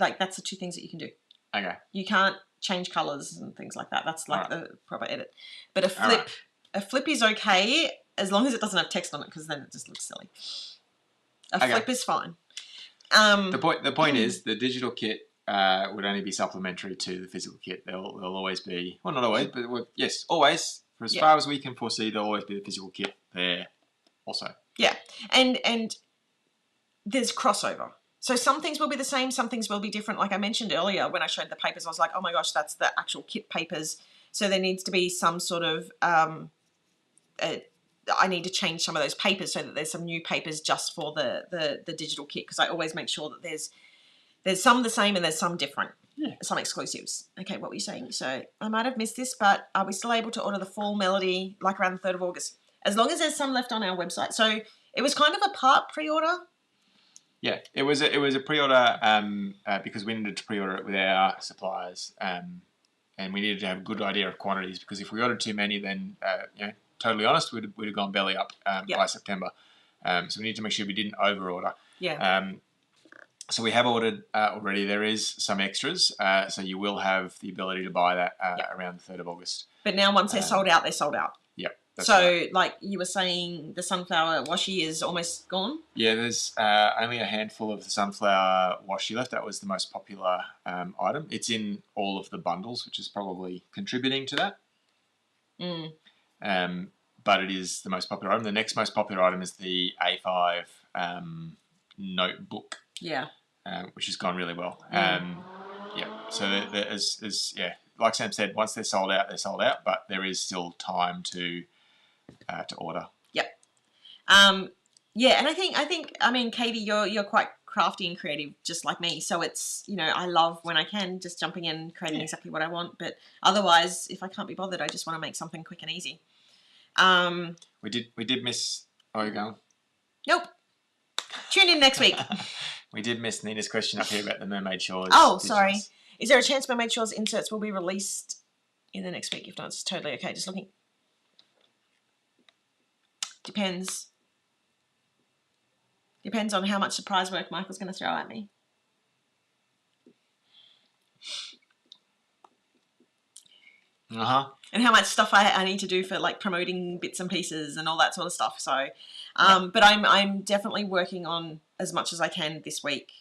like, that's the two things that you can do. Okay. You can't change colours and things like that. That's like the proper edit. But a flip is okay as long as it doesn't have text on it, because then it just looks silly. A flip is fine. The point is the digital kit would only be supplementary to the physical kit. They'll always be, well, not always, but yes, always. For as far as we can foresee, there'll always be the physical kit there also. Yeah, and there's crossover. So some things will be the same, some things will be different. Like I mentioned earlier, when I showed the papers, I was like, oh my gosh, that's the actual kit papers. So there needs to be some sort of, I need to change some of those papers so that there's some new papers just for the digital kit, because I always make sure that there's some the same and there's some different, some exclusives. Okay, what were you saying? So I might have missed this, but are we still able to order the full melody like around the 3rd of August? As long as there's some left on our website. So it was kind of a part pre-order. Yeah, it was a pre-order because we needed to pre-order it with our suppliers, and we needed to have a good idea of quantities, because if we ordered too many, then totally honest, we'd have gone belly up by September. So we need to make sure we didn't over-order. Yeah. So we have ordered already. There is some extras, so you will have the ability to buy that around the 3rd of August. But now once they're sold out, they're sold out. Yep. So, right. Like you were saying, the sunflower washi is almost gone? Yeah, there's only a handful of the sunflower washi left. That was the most popular item. It's in all of the bundles, which is probably contributing to that. But it is the most popular item. The next most popular item is the A5 notebook. Yeah. Which has gone really well. So like Sam said, once they're sold out, they're sold out. But there is still time to order. Yep. And I mean, Katie, you're quite crafty and creative, just like me. So it's, I love when I can just jumping in and creating exactly what I want. But otherwise, if I can't be bothered, I just want to make something quick and easy. We did miss. Oh, you're going? Nope. Tune in next week. We did miss Nina's question up here about the Mermaid Shores. Oh, sorry. Is there a chance Mermaid Shores inserts will be released in the next week? If not, it's totally okay. Just looking. Depends. Depends on how much surprise work Michael's going to throw at me. And how much stuff I need to do for like promoting bits and pieces and all that sort of stuff. So, but I'm definitely working on as much as I can this week.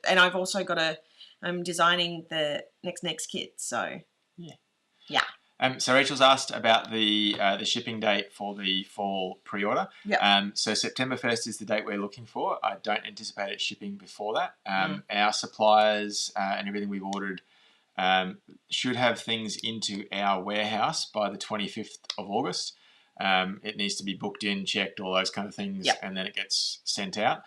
And I've also got I'm designing the next kit. So yeah. So Rachel's asked about the shipping date for the fall pre-order. So September 1st is the date we're looking for. I don't anticipate it shipping before that. Our suppliers and everything we've ordered should have things into our warehouse by the 25th of August. It needs to be booked in, checked, all those kind of things, and then it gets sent out.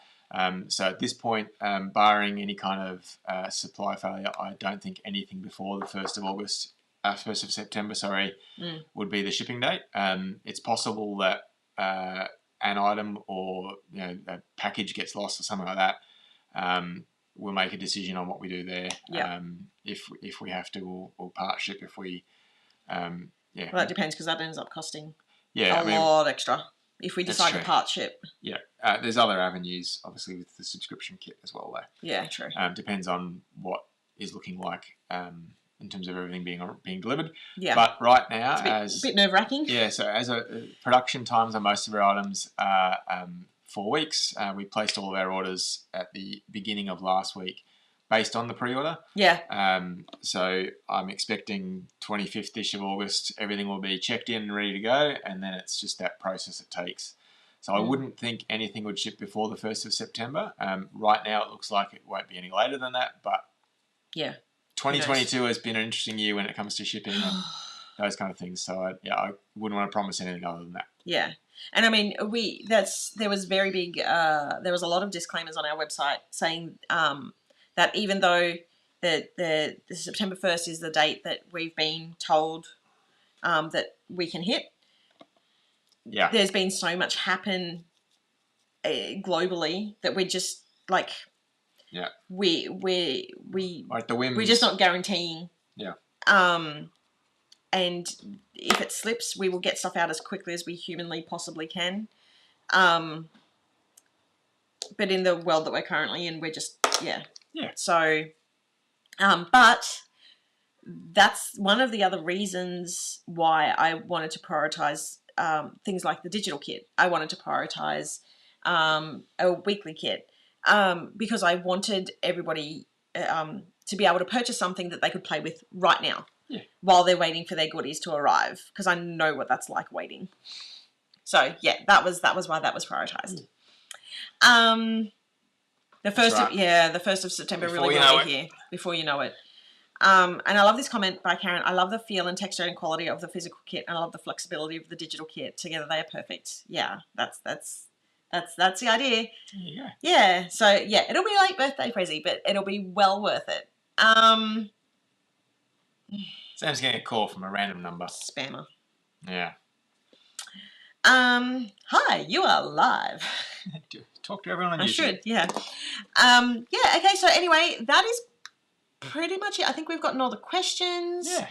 So at this point, barring any kind of supply failure, I don't think anything before the 1st of September, would be the shipping date. It's possible that an item or a package gets lost or something like that. We'll make a decision on what we do there. If we have to, or part ship if we. Well, that depends, because that ends up costing a lot extra if we decide to part ship. There's other avenues, obviously, with the subscription kit as well, though. Yeah, true. Depends on what is looking like in terms of everything being delivered. Yeah. But right now, it's a bit nerve-wracking. Yeah, so as production times on most of our items are 4 weeks. We placed all of our orders at the beginning of last week based on the pre-order. Yeah. So I'm expecting 25th-ish of August, everything will be checked in and ready to go, and then it's just that process it takes. So I wouldn't think anything would ship before the 1st of September. Right now it looks like it won't be any later than that, but 2022 has been an interesting year when it comes to shipping and those kind of things. So I wouldn't want to promise anything other than that. Yeah. And I mean, there was very big, there was a lot of disclaimers on our website saying that even though the September 1st is the date that we've been told that we can hit. Yeah. There's been so much happen globally that we're just like, yeah, we like the whims. We're just not guaranteeing. Yeah. And if it slips, we will get stuff out as quickly as we humanly possibly can. But in the world that we're currently in, we're just, yeah. So, but that's one of the other reasons why I wanted to prioritize things like the digital kit. I wanted to prioritize a weekly kit because I wanted everybody to be able to purchase something that they could play with right now while they're waiting for their goodies to arrive, because I know what that's like waiting. So yeah, that was why that was prioritized. The 1st of September before really got me here. Before you know it. And I love this comment by Karen. I love the feel and texture and quality of the physical kit, and I love the flexibility of the digital kit. Together they are perfect. Yeah, that's the idea. Yeah. So yeah, it'll be like birthday Prezi, but it'll be well worth it. Sam's getting a call from a random number. Spammer. Yeah. Hi, you are live. Talk to everyone on YouTube. I should, yeah. Okay, so anyway, that is pretty much it. I think we've gotten all the questions. Yeah.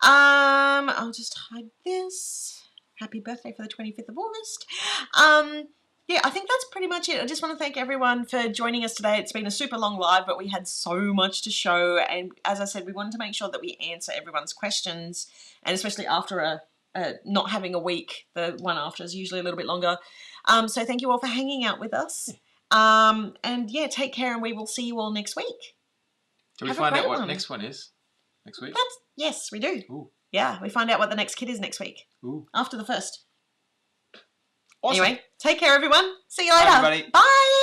I'll just hide this. Happy birthday for the 25th of August. Yeah, I think that's pretty much it. I just want to thank everyone for joining us today. It's been a super long live, but we had so much to show. And as I said, we wanted to make sure that we answer everyone's questions, and especially after not having a week, the one after is usually a little bit longer. So thank you all for hanging out with us. And yeah, take care, and we will see you all next week. Do we find out what next one is next week? Yes, we do. Ooh. Yeah, we find out what the next kid is next week. Ooh. After the 1st. Awesome. Anyway, take care, everyone. See you later. Bye, everybody. Bye.